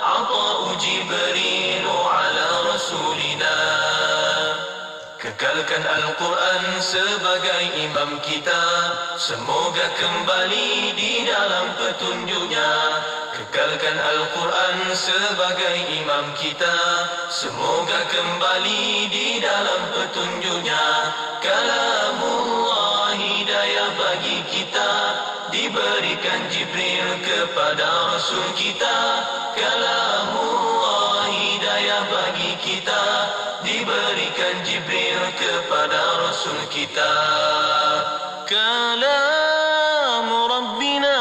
عطاء جبريل على رسولنا. Kekalkan Al-Quran sebagai imam kita, semoga kembali di dalam petunjuknya. Kekalkan Al-Quran sebagai imam kita, semoga kembali di dalam petunjuknya. Kalamullah hidayah bagi kita, diberikan Jibril kepada Rasul kita. Kalamullah hidayah bagi kita, diberikan Jibril kepada Rasul kita. Kalam Rabbina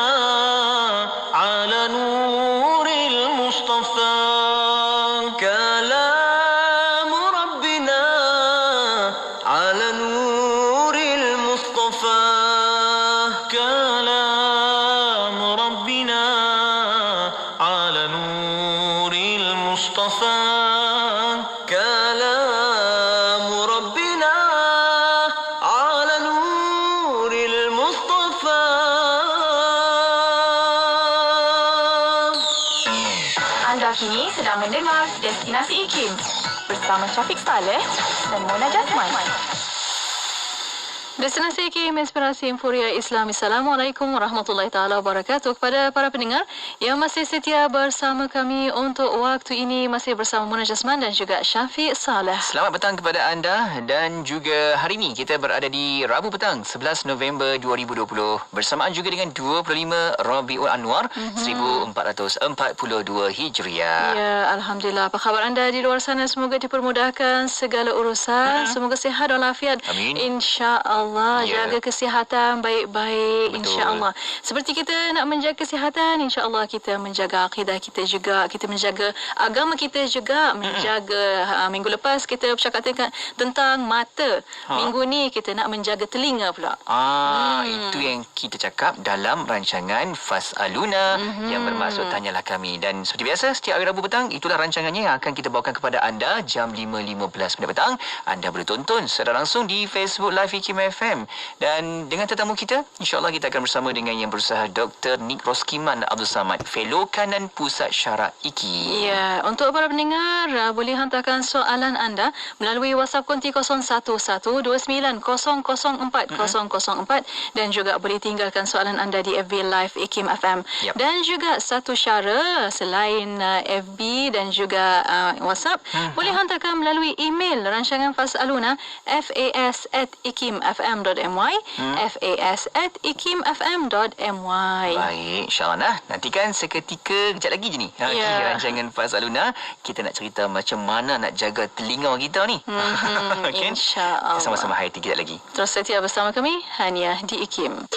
ala nuril Mustafa. Kalam Rabbina ala nuril Mustafa. Kalam Rabbina ala nuril Mustafa. كلام ربنا على نور المصطفى. Anda kini sedang mendengar Destinasi IKIM bersama Syafiq Saleh dan Mona Jasman. Destinasi IKIM, Inspirasi Emporia Islam. Assalamualaikum warahmatullahi taala wabarakatuh. Kepada para pendengar yang masih setia bersama kami untuk waktu ini, masih bersama Mona Jasman dan juga Syafiq Saleh. Selamat petang kepada anda dan juga hari ini kita berada di Rabu petang 11 November 2020 bersamaan juga dengan 25 Rabiul Anwar 1442 Hijriah. Ya, alhamdulillah. Apa khabar anda di luar sana? Semoga dipermudahkan segala urusan. Semoga sihat dan walafiat. Amin. Insya-Allah. Jaga kesihatan baik-baik, insya-Allah. Seperti kita nak menjaga kesihatan, insya-Allah kita menjaga akidah kita juga, kita menjaga agama kita juga, menjaga minggu lepas kita bercakap tentang mata. Minggu ni kita nak menjaga telinga pula. Itu yang kita cakap dalam rancangan Fas'aluna yang bermaksud tanyalah kami. Dan seperti biasa setiap hari Rabu petang itulah rancangannya yang akan kita bawakan kepada anda jam 5.15 petang. Anda boleh tonton secara langsung di Facebook Live IKIM FM. Dan dengan tetamu kita, insya-Allah kita akan bersama dengan yang berusaha Dr. Nik Roskiman Abdul Samad, Fellow Kanan Pusat Syarah IKIM. Ya, untuk para pendengar boleh hantarkan soalan anda melalui WhatsApp konti 0112900404 dan juga boleh tinggalkan soalan anda di FB Live IKIM FM. Yep. Dan juga satu cara selain FB dan juga WhatsApp, boleh hantarkan melalui email rancangan Fas'aluna fas@ikimfm.my fas@ikimfm.my. Baik, insya-Allah nah. Nantikan seketika kejap lagi je ni. Di rancangan Fas'aluna kita nak cerita macam mana nak jaga telinga kita ni. Okay? Insya-Allah. Kita sama-sama hayati kejap lagi. Terus setia bersama kami hanya di IKIM.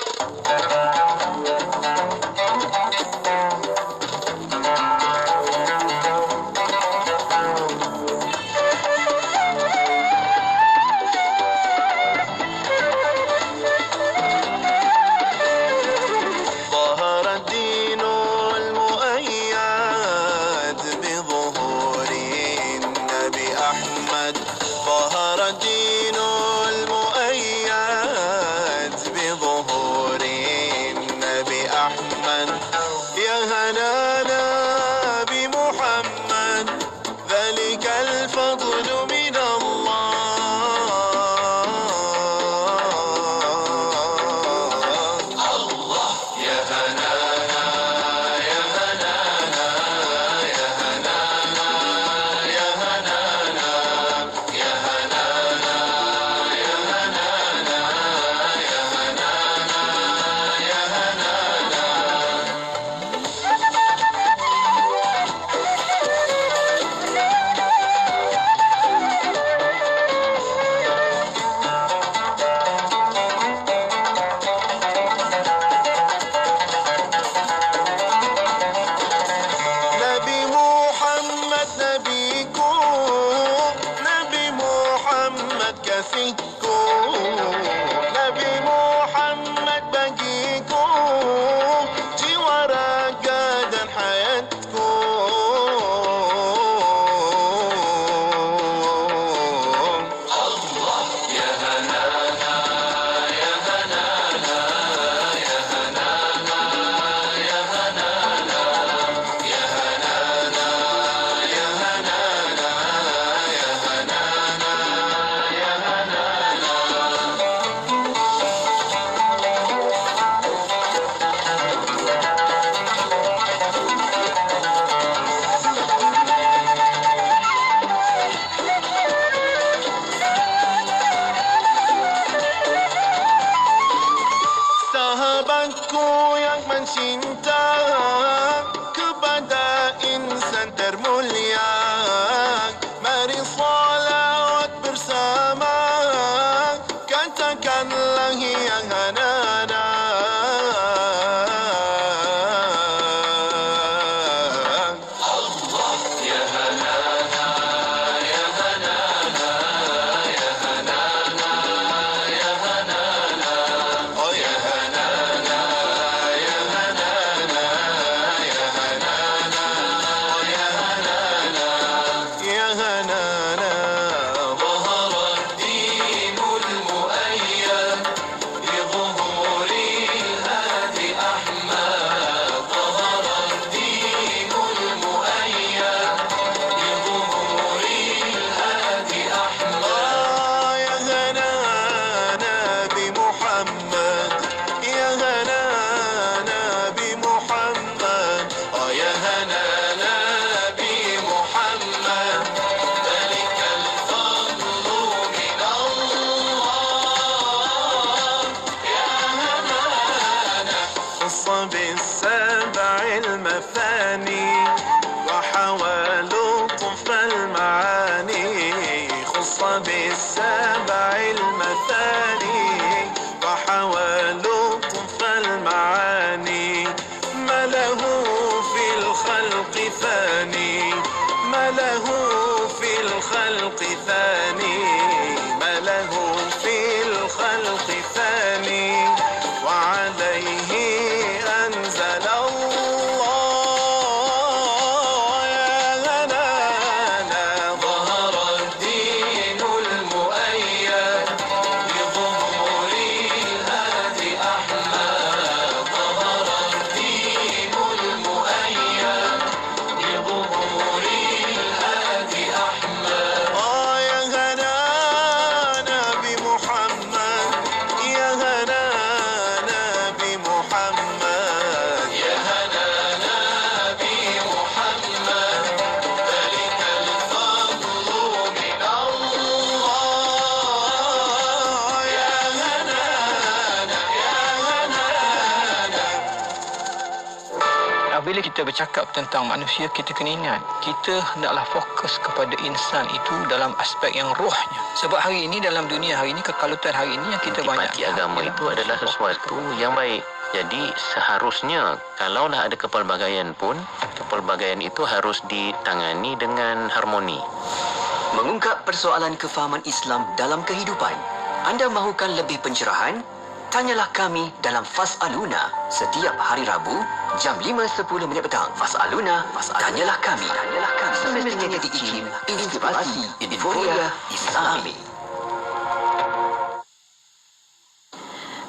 ثاني ما له في الخلق ثاني ما له في الخلق ثاني وعليه أنزل الله يا هنانا ظهر الدين المؤيد بظهور الهادي أحمد ظهر الدين المؤيد بظهور الهادي أحمد يا هنانا بمحمد يا هنانا بمحمد يا هنانا بمحمد ذلك الفضل من الله يا هنانا يا هنانا. Bila kita bercakap tentang manusia, kita kena ingat, kita hendaklah fokus kepada insan itu dalam aspek yang rohnya. Sebab hari ini, dalam dunia hari ini, kekalutan hari ini yang kita banyak Intisipasi agama itu adalah sesuatu yang baik. Jadi seharusnya kalaulah ada kepelbagaian pun, kepelbagaian itu harus ditangani dengan harmoni. Mengungkap persoalan kefahaman Islam dalam kehidupan. Anda mahukan lebih pencerahan? Tanyalah kami dalam Fas'aluna setiap hari Rabu jam 5.10 petang. Fas'aluna, tanyalah kami. Semestinya di IKIM, inspirasi, euforia, Islami.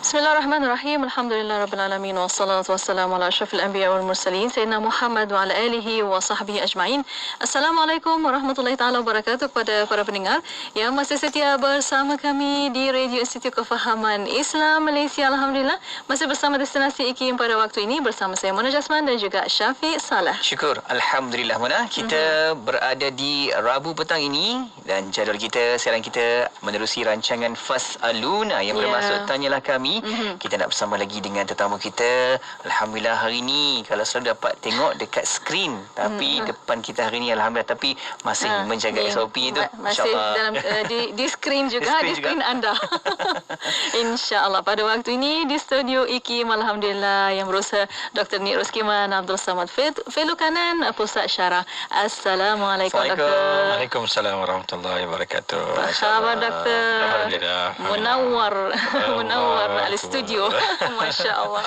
Bismillahirrahmanirrahim. Alhamdulillahirabbil alamin wassalatu wassalamu ala asyrafil anbiya wal mursalin sayyidina Muhammad wa ala alihi wa sahbihi ajmain. Assalamualaikum warahmatullahi taala wabarakatuh kepada para pendengar yang masih setia bersama kami di Radio Institut Kefahaman Islam Malaysia. Alhamdulillah masih bersama Destinasi IKIM pada waktu ini bersama saya Mona Jasman dan juga Syafiq Salah. Syukur. Alhamdulillah Mona. Kita berada di Rabu petang ini dan jadual kita sekarang kita menerusi rancangan Fas'aluna yang bermaksud Tanyalah Kami. Kita nak bersama lagi dengan tetamu kita. Alhamdulillah hari ini kalau selalu dapat tengok dekat skrin tapi depan kita hari ini alhamdulillah tapi masih menjaga SOP itu masih dalam di skrin juga di skrin anda. InsyaAllah pada waktu ini di studio IKIM alhamdulillah yang berusaha Dr. Nik Roskiman Abdul Samad Fellow Kanan Pusat Syarah. Assalamualaikum Doktor. Waalaikumsalam warahmatullahi wabarakatuh. Apa khabar Doktor? Alhamdulillah. Munawwar al studio. Masya-Allah.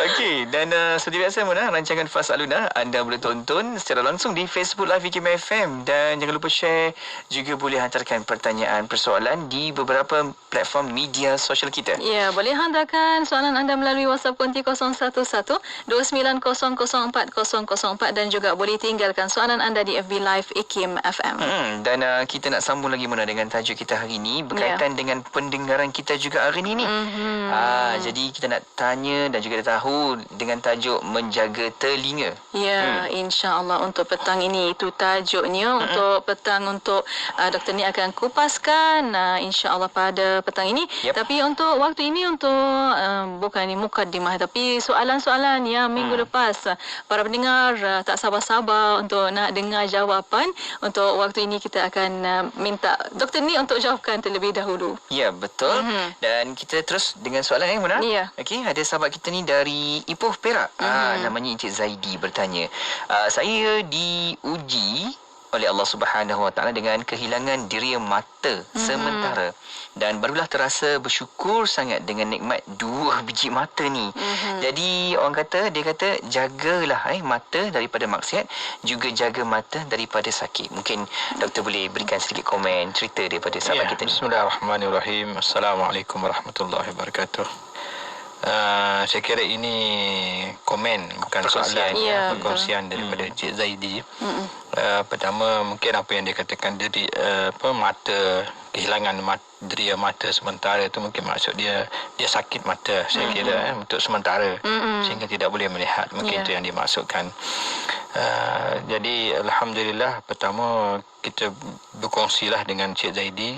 Okey, dan seperti biasa Mona, rancangan Fas'aluna anda boleh tonton secara langsung di Facebook Live IKIM FM dan jangan lupa share, juga boleh hantarkan pertanyaan persoalan di beberapa platform media sosial kita. Ya, boleh hantarkan soalan anda melalui WhatsApp konti 0112900404 dan juga boleh tinggalkan soalan anda di FB Live IKIM FM. Dan kita nak sambung lagi Mona dengan tajuk kita hari ini berkaitan dengan pendengaran kita juga hari ini. Jadi kita nak tanya dan juga tahu dengan tajuk menjaga telinga. Ya, insya-Allah untuk petang ini itu tajuknya. Untuk petang untuk Dr. Ni akan kupaskan insya-Allah pada petang ini. Tapi untuk waktu ini untuk bukan ini mukaddimah tapi soalan-soalan yang minggu lepas para pendengar tak sabar-sabar untuk nak dengar jawapan. Untuk waktu ini kita akan minta Dr. Ni untuk jawabkan terlebih dahulu. Ya, betul. Dan kita terus dengan soalan yang Mona. Ya. Okey, ada sahabat kita ni dari Ipoh Perak. Namanya Encik Zaidi bertanya, saya diuji oleh Allah Subhanahu Wa Taala dengan kehilangan deria mata sementara dan barulah terasa bersyukur sangat dengan nikmat 2 biji mata ni. Jadi dia kata jagalah mata daripada maksiat, juga jaga mata daripada sakit. Mungkin doktor boleh berikan sedikit komen cerita daripada sahabat kita ni. Bismillahirrahmanirrahim. Assalamualaikum warahmatullahi wabarakatuh. Saya kira ini komen bukan soalan, perkongsian daripada Cik Zaidi. Pertama mungkin apa yang dia katakan dari mata, kehilangan deria mata sementara itu mungkin maksud dia sakit mata, saya kira untuk sementara sehingga tidak boleh melihat, mungkin itu yang dimaksudkan. Jadi alhamdulillah pertama kita berkongsilah dengan Cik Zaidi,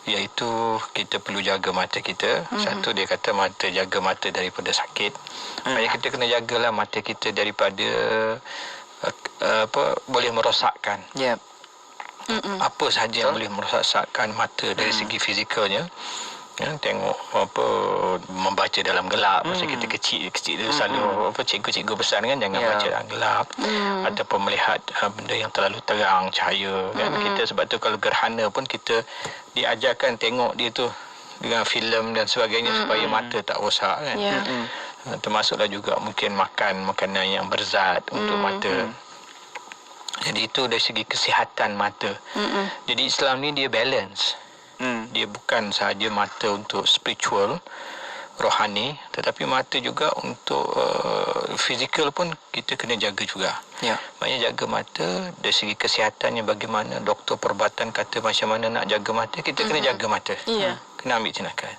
iaitu kita perlu jaga mata kita. Satu, dia kata jaga mata daripada sakit. Maknanya kita kena jagalah mata kita daripada boleh merosakkan. Apa sahaja yang boleh merosakkan mata dari segi fizikalnya. tengok apa membaca dalam gelap masa kita kecil dulu selalu apa cikgu-cikgu besar kan jangan baca dalam gelap ataupun melihat benda yang terlalu terang cahaya kan kita sebab tu kalau gerhana pun kita diajarkan tengok dia tu dengan filem dan sebagainya supaya mata tak rosak kan. Termasuklah juga mungkin makan makanan yang berzat untuk mata. Jadi itu dari segi kesihatan mata. Jadi Islam ni dia balance. Dia bukan sahaja mata untuk spiritual, rohani, tetapi mata juga untuk fizikal pun kita kena jaga juga. Maknanya jaga mata dari segi kesihatannya bagaimana doktor perubatan kata macam mana nak jaga mata, kita kena jaga mata. Kena ambil tindakan.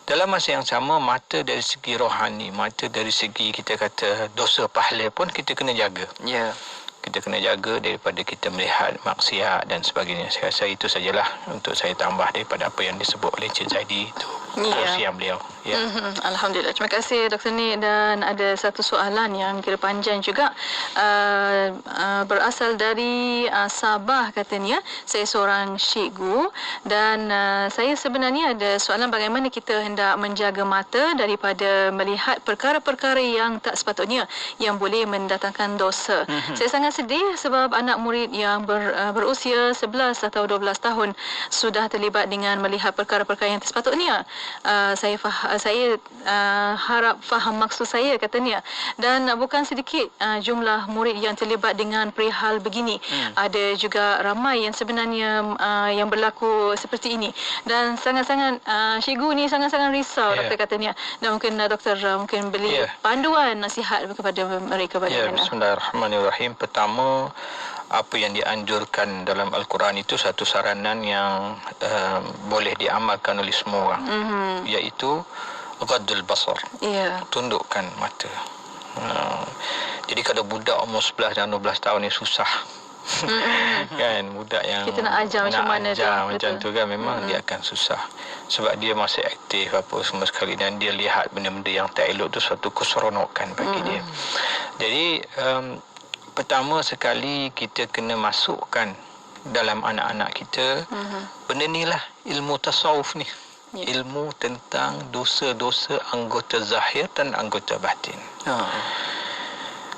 Dalam masa yang sama, mata dari segi rohani, mata dari segi kita kata dosa pahala pun kita kena jaga. Kita kena jaga daripada kita melihat maksiat dan sebagainya. Saya rasa itu sajalah untuk saya tambah daripada apa yang disebut oleh Encik Zaidi itu. Kongsian beliau. Alhamdulillah. Terima kasih Dr. Nik. Dan ada satu soalan yang kira panjang juga. Berasal dari Sabah katanya. Saya seorang cikgu dan saya sebenarnya ada soalan bagaimana kita hendak menjaga mata daripada melihat perkara-perkara yang tak sepatutnya yang boleh mendatangkan dosa. Saya sangat sedih sebab anak murid yang berusia 11 atau 12 tahun sudah terlibat dengan melihat perkara-perkara yang tak sepatutnya. Saya harap faham maksud saya katanya. Dan bukan sedikit jumlah murid yang terlibat dengan perihal begini. Ada juga ramai yang sebenarnya yang berlaku seperti ini. Dan sangat-sangat cikgu ni sangat-sangat risau doktor katanya. Dan mungkin doktor mungkin beri panduan nasihat kepada mereka bagaimana. Bismillahirrahmanirrahim. Pertama, apa yang dianjurkan dalam Al-Quran itu satu saranan yang boleh diamalkan oleh semua orang, iaitu ghaddul basar, tundukkan mata. Jadi kalau budak umur 11 dan 12 tahun ni susah. Kan budak yang kita nak ajar macam mana macam tu kan memang dia akan susah sebab dia masih aktif apa semua sekali dan dia lihat benda-benda yang tak elok tu suatu keseronokan bagi dia. Jadi pertama sekali kita kena masukkan dalam anak-anak kita benda ni lah ilmu tasawuf ni. Ilmu tentang dosa-dosa anggota zahir dan anggota batin.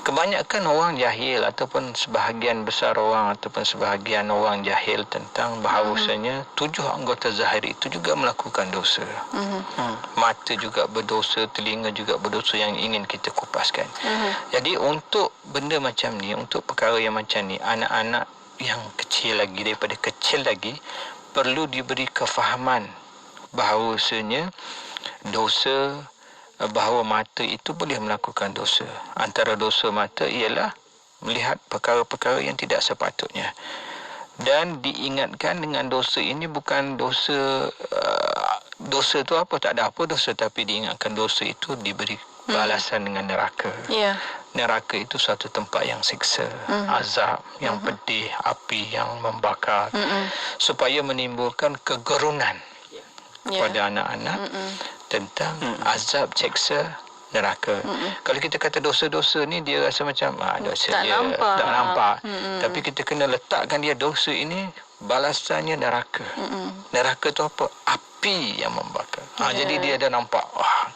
Kebanyakan orang jahil ataupun sebahagian besar orang ataupun sebahagian orang jahil tentang bahawasanya 7 anggota zahir itu juga melakukan dosa. Mata juga berdosa, telinga juga berdosa yang ingin kita kupaskan. Jadi untuk benda macam ni, untuk perkara yang macam ni, anak-anak yang kecil lagi, daripada kecil lagi perlu diberi kefahaman bahawasanya dosa, bahawa mata itu boleh melakukan dosa. Antara dosa mata ialah melihat perkara-perkara yang tidak sepatutnya. Dan diingatkan dengan dosa ini bukan dosa dosa tu apa, tak ada apa dosa, tapi diingatkan dosa itu diberi balasan dengan neraka. Neraka itu satu tempat yang siksa, azab yang pedih, api yang membakar, supaya menimbulkan kegerunan kepada anak-anak tentang azab siksa neraka. Kalau kita kata dosa-dosa ni dia rasa macam dosa tak dia nampak. tak nampak. Tapi kita kena letakkan dia dosa ini balasannya neraka. Neraka tu apa? Api yang membakar. Jadi dia dah nampak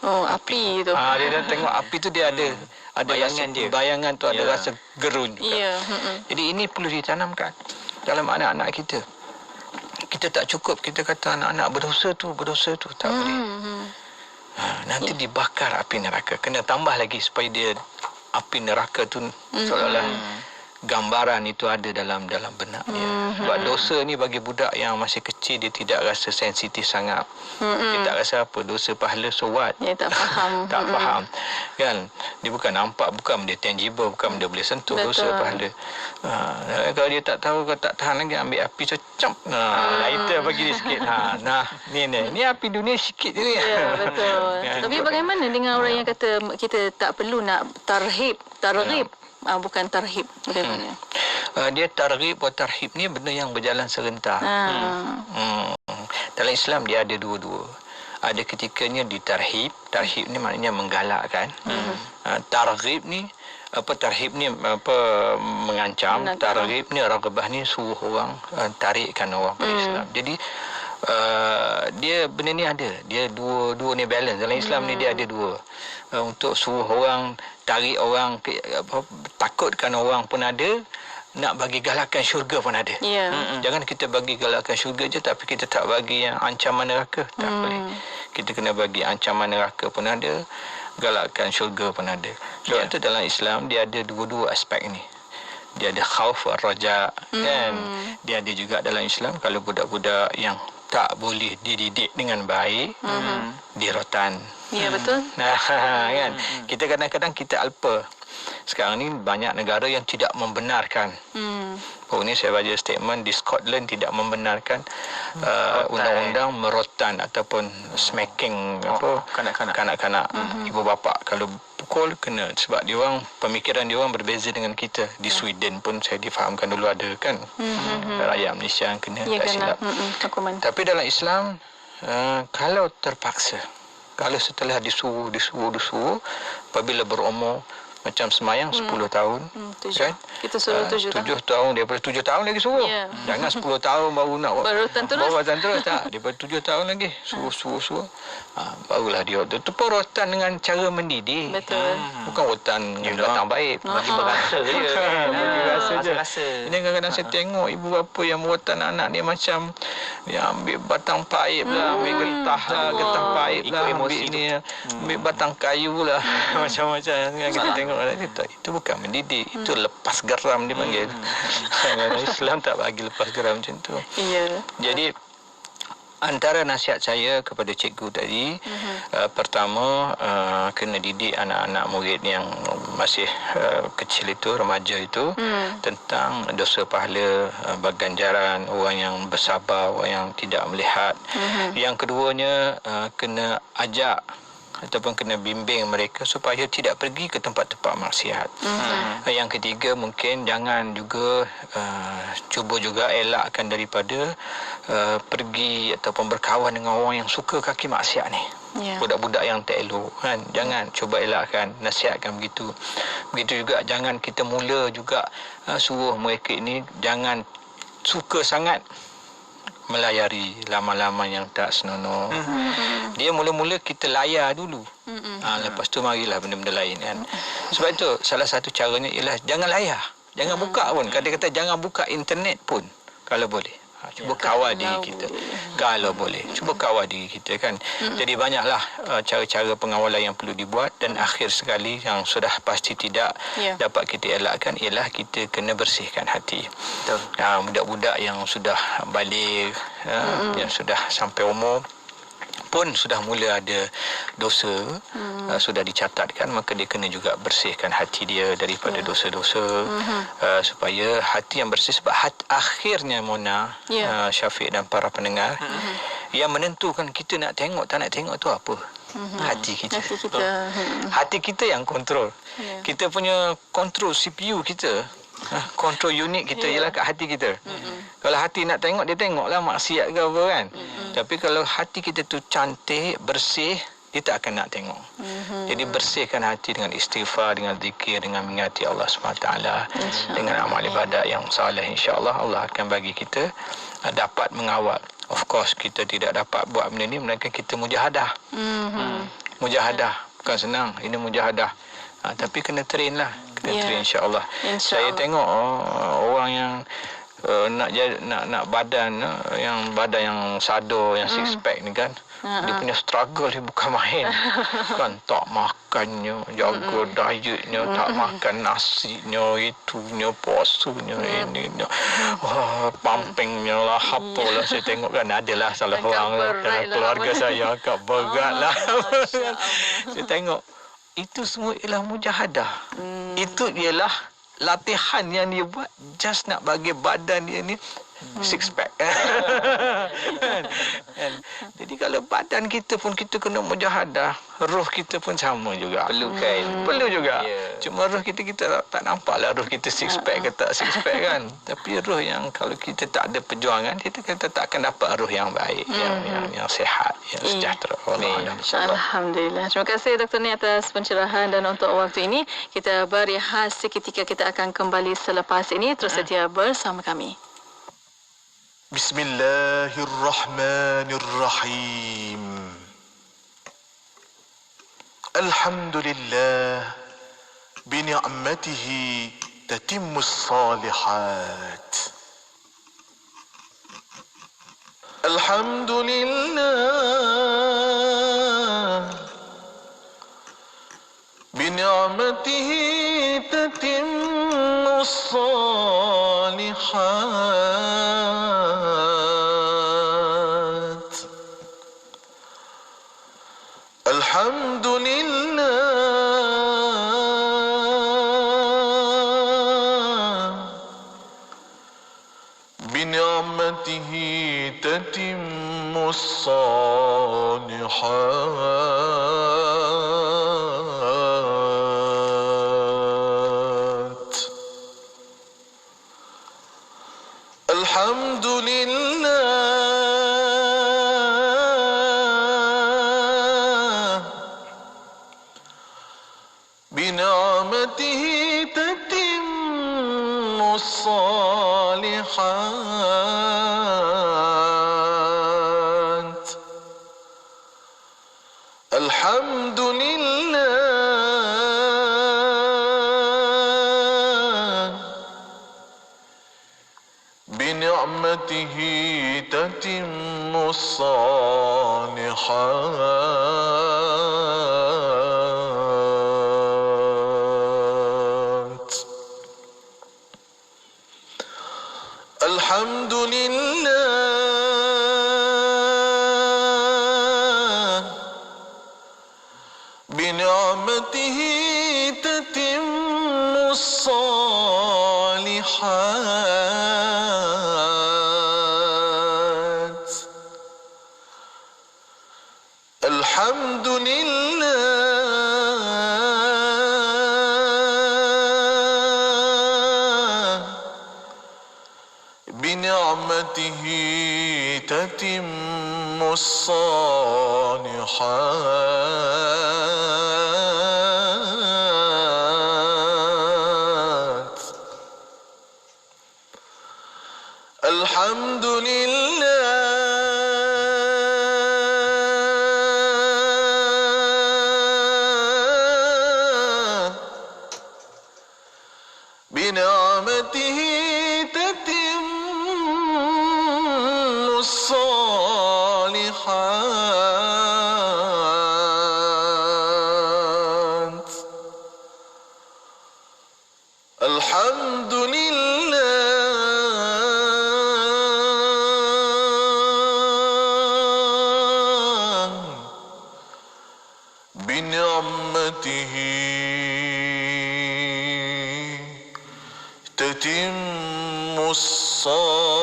api tu. Dia dah tengok api tu dia ada bayangan dia. Bayangan tu ada rasa gerun juga. Jadi ini perlu ditanamkan dalam anak-anak kita. Kita tak cukup kita kata anak-anak berdosa tu tak boleh. Nanti dibakar api neraka. Kena tambah lagi supaya dia api neraka tu seolah-olah gambaran itu ada dalam benak dia. Sebab dosa ni bagi budak yang masih kecil dia tidak rasa sensitif sangat. Dia tak rasa apa dosa pahala so what. Dia tak faham. Tak faham. Kan? Dia bukan nampak, bukan benda tangible, bukan benda boleh sentuh. Betul. Dosa pahala. Kalau dia tak tahu, kalau tak tahan lagi ambil api cocok. Lighter bagi dia sikit. Ni api dunia sikit je ni. Ya, betul. Tapi bagaimana dengan orang yang kata kita tak perlu nak targhib. Bukan tarhib. Bagaimana? Dia targhib atau tarhib ni benda yang berjalan serentak. Dalam Islam dia ada dua-dua. Ada ketikanya ditarhib. Tarhib ni maknanya menggalakkan. Targhib ni tarhib ni mengancam. Targhib ni raghbah ni suruh orang tarikkan orang pada Islam. Jadi dia benda ni ada. Dia dua ni balance. Dalam Islam ni dia ada dua. Untuk suruh orang, tarik orang, takutkan orang pun ada. Nak bagi galakan syurga pun ada. Ya. Jangan kita bagi galakan syurga je tapi kita tak bagi yang ancaman neraka. Tak boleh. Kita kena bagi ancaman neraka pun ada, galakan syurga pun ada. Sebab itu dalam Islam dia ada dua-dua aspek ni. Dia ada khauf wa raja kan. Dia ada juga dalam Islam kalau budak-budak yang tak boleh dididik dengan baik, dia rotan. Ya, betul. Nah, kan. Kita kadang-kadang kita alpa. Sekarang ni banyak negara yang tidak membenarkan. Oh, ni saya baca statement di Scotland tidak membenarkan undang-undang merotan ataupun smacking kanak-kanak. Ibu bapa kalau pukul kena, sebab dia orang pemikiran dia orang berbeza dengan kita. Di Sweden pun saya difahamkan dulu ada kan. Rakyat Malaysia yang kena, Ya, tak silap. hukuman. Tapi dalam Islam kalau terpaksa, kalau setelah disuruh apabila berumur macam semayang 10 tahun, kan? Kita suruh 7 tahun. 7 tahun, daripada 7 tahun lagi suruh. Ya. Jangan 10 tahun baru nak Barutan terus. Barutan terus tak. Daripada 7 tahun lagi suruh. Barulah dia. Itu pun rotan dengan cara mendidik. Betul. Bukan rotan dengan datang baik. Bagi berasa je. Bagi rasa je. Rasa. Ini kadang-kadang saya tengok ibu bapa yang merotan anak dia macam dia ambil batang paip lah, ambil getah lah, getah paip Ikut lah, ambil emosi ni, ambil batang kayu lah, macam-macam. Kita tengok itu bukan mendidik, itu lepas geram dia panggil. Islam tak bagi lepas geram macam tu. Ya. Jadi antara nasihat saya kepada cikgu tadi, pertama kena didik anak-anak murid yang masih kecil itu, remaja itu, tentang dosa pahala, ganjaran, orang yang bersabar, orang yang tidak melihat. Yang keduanya kena ajak ataupun kena bimbing mereka supaya tidak pergi ke tempat-tempat maksiat. Yang ketiga mungkin jangan juga cuba juga elakkan daripada pergi ataupun berkawan dengan orang yang suka kaki maksiat ni. Ya. Budak-budak yang tak elok kan, jangan, cuba elakkan, nasihatkan begitu. Begitu juga jangan kita mula juga suruh mereka ini jangan suka sangat melayari laman-laman yang tak senonoh. Dia mula-mula kita layar dulu. Lepas tu marilah benda-benda lain kan. Sebab itu salah satu caranya ialah jangan layar. Jangan buka pun. Kata-kata jangan buka internet pun kalau boleh. Cuba kawal diri kita. Kalau boleh. Cuba kawal diri kita kan. Jadi banyaklah cara-cara pengawalan yang perlu dibuat. Dan akhir sekali yang sudah pasti tidak dapat kita elakkan ialah kita kena bersihkan hati. Budak-budak yang sudah balik, yang sudah sampai umur pun sudah mula ada dosa, sudah dicatatkan, maka dia kena juga bersihkan hati dia daripada dosa-dosa, supaya hati yang bersih. Sebab akhirnya Mona, Syafiq dan para pendengar, yang menentukan kita nak tengok tak nak tengok tu apa? Hati kita. Hati kita yang kontrol. Kita punya kontrol CPU kita, kontrol unit kita ialah kat hati kita. Kalau hati nak tengok, dia tengoklah maksiat ke apa kan. Tapi kalau hati kita tu cantik, bersih, dia tak akan nak tengok. Jadi bersihkan hati dengan istighfar, dengan zikir, dengan mengingati Allah SWT, dengan amal ibadat yang saleh. InsyaAllah Allah akan bagi kita dapat mengawal. Of course kita tidak dapat buat benda ni melainkan kita mujahadah. Mujahadah bukan senang, ini mujahadah. Tapi kena train lah, train insya-Allah. Saya tengok orang yang nak badan yang sadar, yang six pack ni kan, dia punya struggle dia bukan main. Kan tak makannya, jaga dietnya, tak makan nasinya, itunya, puasanya, ininya, pumpingnya lah, apalah. Saya tengok kan adalah salah orang lah dalam keluarga saya agak berat lah. Saya tengok itu semua ialah mujahadah. Itu ialah latihan yang dia buat just nak bagi badan dia ni six pack. Jadi kalau badan kita pun kita kena mujahadah, roh kita pun sama juga. Perlu juga. Cuma roh kita tak nampaklah roh kita six pack ke tak six pack kan. Tapi roh yang kalau kita tak ada perjuangan, kita tak akan dapat roh yang baik, yang sihat, yang sejahtera. Alhamdulillah. Terima kasih Dr. Ni atas pencerahan, dan untuk waktu ini kita berehat seketika. Kita akan kembali selepas ini. Terus setia bersama kami. بسم الله الرحمن الرحيم الحمد لله بنعمته تتم الصالحات الحمد لله بنعمته تتم الصالحات الحمد لله بنعمته تتم الصالحات الحمد لله بنعمته تتم الصالحات الحمد لله بنعمته تتم الصالحات الحمد لله بنعمته تتم الصالحات الحمد لله بنعمته تتم الصالحات الحمد لله بنعمته تتم الصالحات الحمد لله بنعمته تتم الصالحات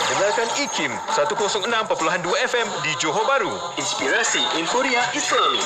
Dengarkan IKIM 106.2 FM di Johor Bahru. Inspirasi Inforia Islami.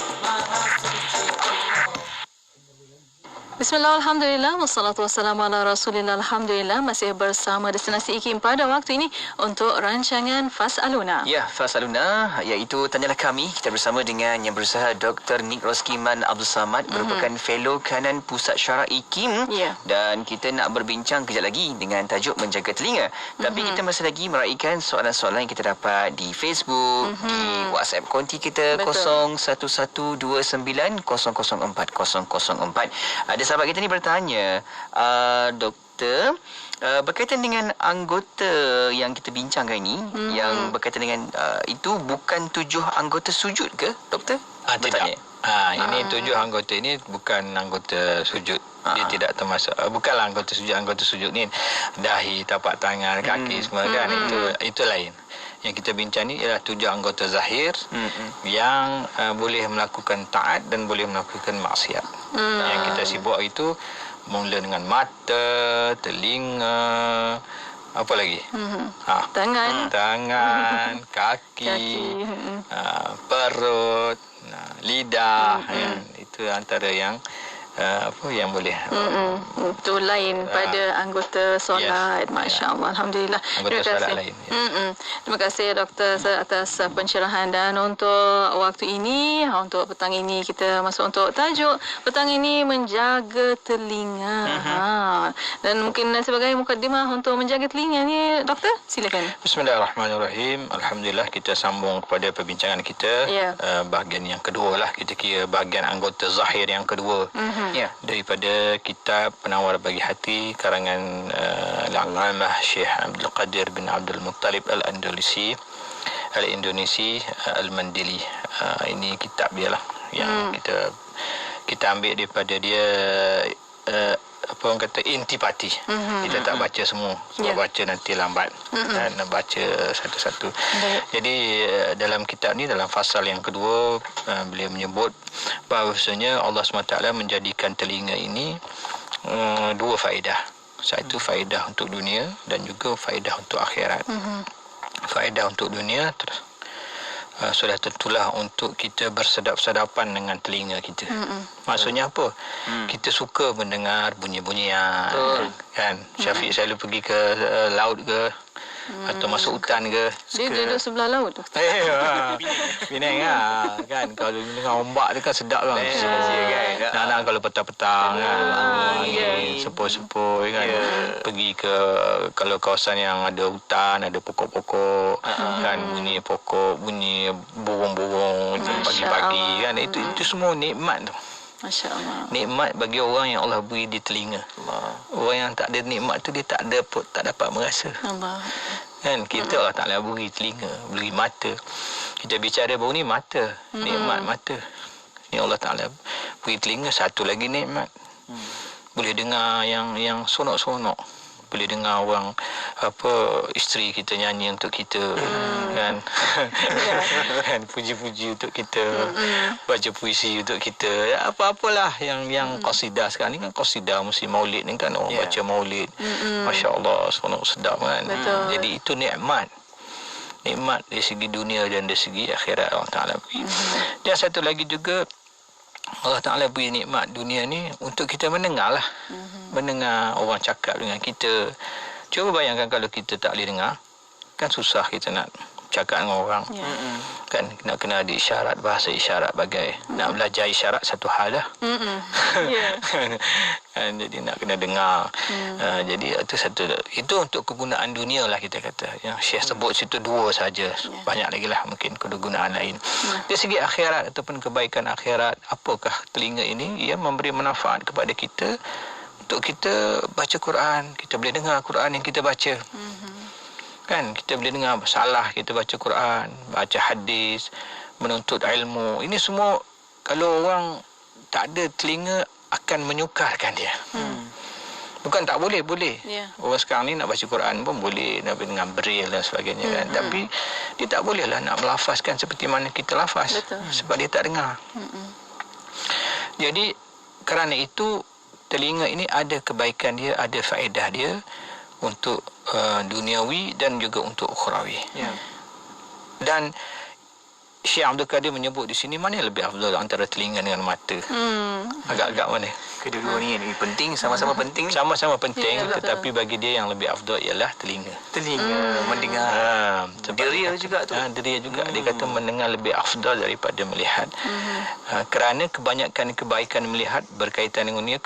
Bismillah, Alhamdulillah, wassalatu wassalamu ala rasulillah, Alhamdulillah. Masih bersama Destinasi IKIM pada waktu ini untuk rancangan Fas'aluna. Ya, Fas'aluna iaitu Tanyalah Kami. Kita bersama dengan yang berusaha Dr. Nik Roskiman Abdul Samad, merupakan Fellow Kanan Pusat Syarah IKIM. Ya. Dan kita nak berbincang kejap lagi dengan tajuk Menjaga Telinga. Tapi kita masih lagi meraihkan soalan-soalan yang kita dapat di Facebook, di WhatsApp konti kita. Betul. 01129004 004. Ada sahabat kita ni bertanya, doktor, berkaitan dengan anggota yang kita bincangkan ini, yang berkaitan dengan itu bukan 7 anggota sujud ke, doktor? Tidak. Ini 7 anggota ini bukan anggota sujud. Dia tidak termasuk, bukanlah anggota sujud. Anggota sujud ni dahi, tapak tangan, kaki semua kan. Itu lain. Yang kita bincang ni ialah 7 anggota zahir yang boleh melakukan taat dan boleh melakukan maksiat. Yang kita sibuk itu mula dengan mata, telinga, apa lagi? Tangan, kaki. Perut, lidah. Itu antara yang apa yang boleh Itu lain pada anggota solat. Yes. Masya Allah. Alhamdulillah. Anggota Terima solat kasih. lain, ya. Terima kasih Doktor atas pencerahan. Dan untuk waktu ini, untuk petang ini kita masuk untuk tajuk petang ini menjaga telinga. Dan mungkin sebagai mukadimah untuk menjaga telinga ni, Doktor, silakan. Bismillahirrahmanirrahim. Alhamdulillah kita sambung kepada perbincangan kita. Ya. Bahagian yang kedua lah, kita kira bahagian anggota zahir yang kedua. Ya. Daripada kitab Penawar Bagi Hati karangan Al-Allamah Syekh Abdul Qadir bin Abdul Muttalib Al-Andalusi Al-Mandili. Ini kitab dia lah yang kita ambil daripada dia, apa orang kata, intipati. Kita tak baca semua sebab baca nanti lambat dan baca satu-satu. Jadi dalam kitab ni, dalam fasal yang kedua, beliau menyebut bahawasanya Allah SWT menjadikan telinga ini dua faedah. Satu faedah untuk dunia dan juga faedah untuk akhirat. Faedah untuk dunia sudah tentulah untuk kita bersedap-sedapan dengan telinga kita. Maksudnya apa? Kita suka mendengar bunyi-bunyian. Kan? Syafiq selalu pergi ke laut ke atau masuk hutan ke. Dia duduk sebelah laut tu. Penang lah. Kan? Kalau dengar ombak tu kan sedap kan. Nak kalau petang-petang kan. Sepoi-sepoi kan. Pergi ke kalau kawasan yang ada hutan, ada pokok-pokok kan, bunyi pokok, bunyi burung-burung pagi-pagi kan. Itu semua nikmat tu. Masya Allah. Nikmat bagi orang yang Allah beri di telinga. Orang yang tak ada nikmat tu dia tak dapat merasa. Allah. Kan kita Allah Taala beri telinga, beri mata. Kita bicara baru ni mata, nikmat mata. Ni Allah Taala beri telinga, satu lagi nikmat. Boleh dengar yang sonok-sonok. Boleh dengar orang isteri kita nyanyi untuk kita kan. Kan puji-puji untuk kita, baca puisi untuk kita. Apa-apalah yang qasidah sekarang ni kan, qasidah musim Maulid ni kan, orang baca Maulid. Masya-Allah, sonok sedap kan. Jadi itu nikmat. Nikmat dari segi dunia dan dari segi akhirat Allah Taala beri. Dan satu lagi juga Allah Ta'ala beri nikmat dunia ni untuk kita mendengar lah. Mendengar orang cakap dengan kita. Cuba bayangkan kalau kita tak boleh dengar, kan susah kita nak cakap dengan orang. Kan nak kena ada isyarat, bahasa isyarat bagai. Nak belajar isyarat satu hal lah. Kan, jadi nak kena dengar. Jadi itu untuk kegunaan dunia lah kita kata. Yang Syekh sebut situ dua saja. Banyak lagi lah mungkin kegunaan lain. Dari segi akhirat ataupun kebaikan akhirat, apakah telinga ini? Ia memberi manfaat kepada kita untuk kita baca Quran. Kita boleh dengar Quran yang kita baca. Kan kita boleh dengar salah kita baca Quran, baca hadis, menuntut ilmu. Ini semua kalau orang tak ada telinga akan menyukarkan dia. Bukan tak boleh, boleh. Orang sekarang ni nak baca Quran pun boleh, nak dengar braille dan sebagainya kan. Tapi dia tak boleh lah nak melafazkan seperti mana kita lafaz. Sebab dia tak dengar. Jadi kerana itu telinga ini ada kebaikan dia, ada faedah dia untuk duniawi dan juga untuk ukhrawi. Dan Syekh Abdul Qadir menyebut di sini mana yang lebih afdal antara telinga dengan mata. Agak-agak mana? Kedua-dua ni penting, sama-sama penting. Sama-sama penting, tetapi bagi dia yang lebih afdal ialah telinga. Telinga mendengar. Deria juga tu. Deria juga. Dia kata mendengar lebih afdal daripada melihat. Kerana kebanyakan kebaikan melihat berkaitan dengan dunia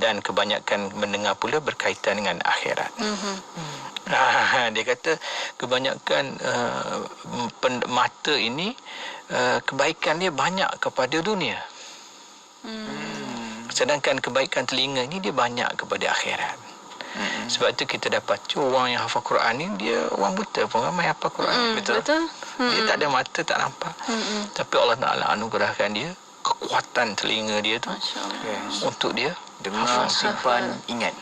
dan kebanyakan mendengar pula berkaitan dengan akhirat. Dia kata kebanyakan mata ini kebaikan dia banyak kepada dunia. Sedangkan kebaikan telinga ni dia banyak kepada akhirat. Sebab tu kita dapat orang yang hafal Quran ni, dia orang buta pun ramai hafal Quran. Betul. Dia tak ada mata, tak nampak. Tapi Allah Ta'ala anugerahkan dia kekuatan telinga dia tu untuk dia dengar, simpan, ingat.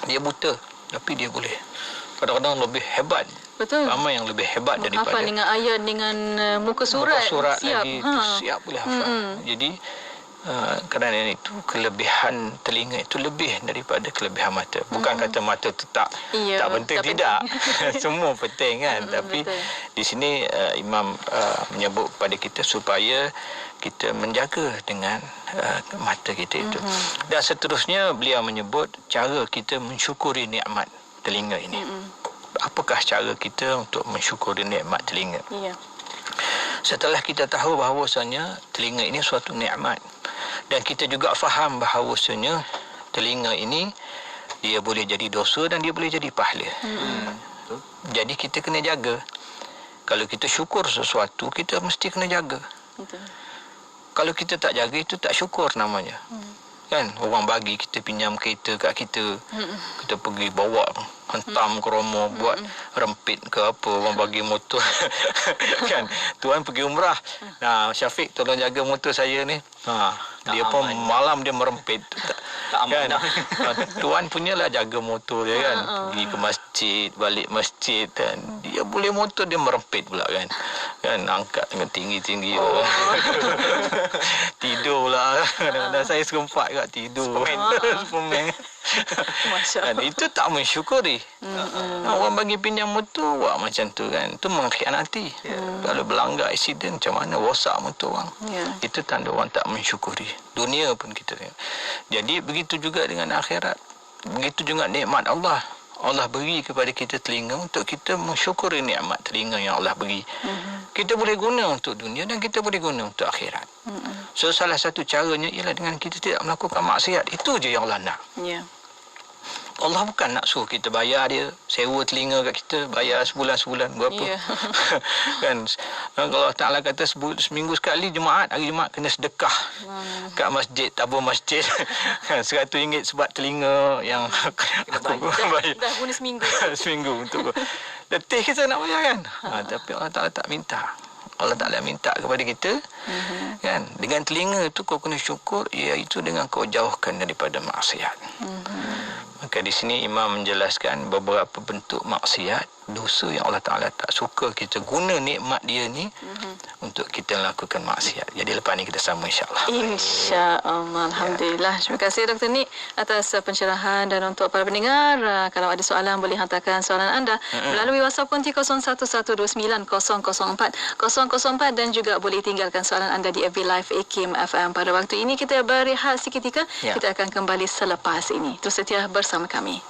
Dia buta tapi dia boleh. Kadang-kadang lebih hebat. Betul. Ramai yang lebih hebat daripada hafal dengan ayat, dengan muka surat siap lagi siap boleh hafal. Jadi kerana itu kelebihan telinga itu lebih daripada kelebihan mata. Bukan kata mata tu tak penting, tidak. Semua penting kan. Tapi betul. di sini Imam menyebut kepada kita supaya kita menjaga dengan mata kita itu. Dan seterusnya beliau menyebut cara kita mensyukuri nikmat telinga ini. Apakah cara kita untuk mensyukuri nikmat telinga? Ya. Setelah kita tahu bahawasanya telinga ini suatu nikmat, dan kita juga faham bahawasanya telinga ini dia boleh jadi dosa dan dia boleh jadi pahala. Jadi kita kena jaga. Kalau kita syukur sesuatu, kita mesti kena jaga. Betul. Kalau kita tak jaga, itu tak syukur namanya. Kan, orang bagi kita pinjam kereta kat kita, kita pergi bawa hentam ke rumah, buat rempit ke apa, orang bagi motor. Kan, tuan pergi umrah, nah Syafiq tolong jaga motor saya ni. Dia pun malam dia merempit. Kan, tuan punyalah jaga motor dia kan, pergi ke masjid, balik masjid kan, dia boleh motor dia merempit pula kan. Kan, angkat dengan tinggi-tinggi. Tidur pula. Kadang-kadang saya serempak kat tidur. Superman. Dan itu tak mensyukuri. Orang bagi pinjam motor buat macam tu kan, itu mengkhianati. Kalau berlanggar aksiden, macam mana rosak motor orang. Itu tanda orang tak mensyukuri. Dunia pun kita tengok. Jadi begitu juga dengan akhirat. Begitu juga nikmat Allah. Allah beri kepada kita telinga untuk kita mensyukuri nikmat telinga yang Allah beri. Kita boleh guna untuk dunia dan kita boleh guna untuk akhirat. So salah satu caranya ialah dengan kita tidak melakukan maksiat. Itu je yang Allah nak. Allah bukan nak suruh kita bayar dia, sewa telinga kat kita, bayar sebulan-sebulan berapa. Kan, kalau Allah Ta'ala kata seminggu sekali Jumaat, hari Jumaat kena sedekah kat masjid, tabur masjid. Kan, RM100 sebab telinga yang aku bayar. Dah guna seminggu. Seminggu untuk letih kita nak bayar kan. Tapi Allah Ta'ala tak minta. Allah Ta'ala minta kepada kita kan, dengan telinga itu kau kena syukur, iaitu dengan kau jauhkan daripada maksiat. Maka di sini Imam menjelaskan beberapa bentuk maksiat, dosa yang Allah Ta'ala tak suka kita guna nikmat dia ni untuk kita lakukan maksiat. Jadi lepas ni kita sama insya-Allah. InsyaAllah. Alhamdulillah. Terima kasih Dr. Nik atas pencerahan, dan untuk para pendengar, kalau ada soalan boleh hantarkan soalan anda melalui WhatsApp konti 01129004 dan juga boleh tinggalkan soalan anda di FB Live Ikim FM. Pada waktu ini kita berehat seketika. Kita akan kembali selepas ini. Terus setia bersama kami.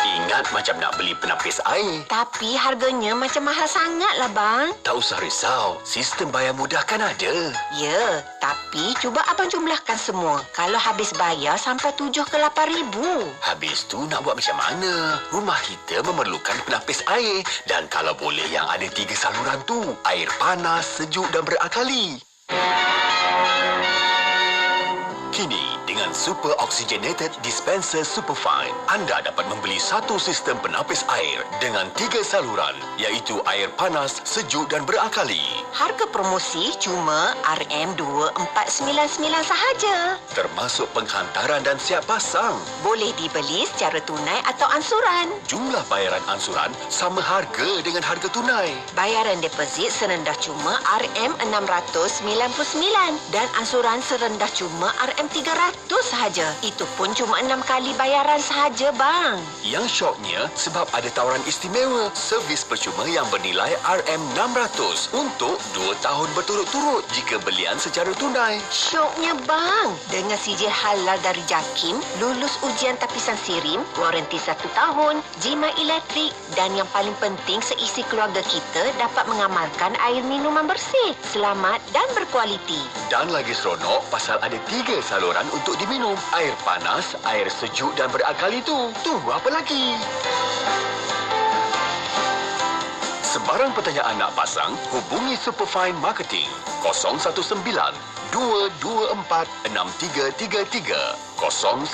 Ingat macam nak beli penapis air. Tapi harganya macam mahal sangatlah bang. Tak usah risau, sistem bayar mudah kan ada. Ya, tapi cuba abang jumlahkan semua. Kalau habis bayar sampai 7 ke 8 ribu. Habis tu nak buat macam mana? Rumah kita memerlukan penapis air. Dan kalau boleh yang ada 3 saluran tu. Air panas, sejuk dan berakali. Kini, dengan Super Oxygenated Dispenser Superfine, anda dapat membeli satu sistem penapis air dengan 3 saluran, iaitu air panas, sejuk dan berakali. Harga promosi cuma RM2499 sahaja. Termasuk penghantaran dan siap pasang. Boleh dibeli secara tunai atau ansuran. Jumlah bayaran ansuran sama harga dengan harga tunai. Bayaran deposit serendah cuma RM699 dan ansuran serendah cuma RM300 sahaja. Itu pun cuma 6 kali bayaran sahaja bang. Yang syoknya sebab ada tawaran istimewa, servis percuma yang bernilai RM600 untuk 2 tahun berturut-turut jika belian secara tunai. Syoknya bang, dengan sijil halal dari JAKIM, lulus ujian tapisan sirim, waranti 1 tahun, jimat elektrik, dan yang paling penting seisi keluarga kita dapat mengamalkan air minuman bersih, selamat dan berkualiti. Dan lagi seronok pasal ada 3 saluran untuk diminum. Air panas, air sejuk dan berakali tu. Tunggu apa lagi? Sebarang pertanyaan nak pasang, hubungi Superfine Marketing 019 224 6333 019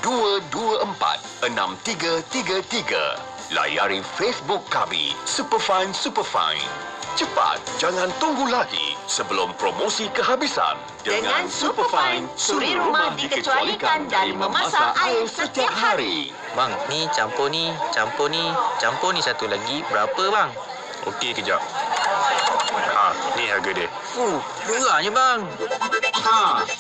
224 6333. Layari Facebook kami, Superfine Superfine. Cepat, jangan tunggu lagi sebelum promosi kehabisan. Dengan Superfine, suri rumah dikecualikan dari memasak air setiap hari. Bang, campur ni satu lagi berapa bang? Okey, kejap. Ni harga dia. Murahnya bang.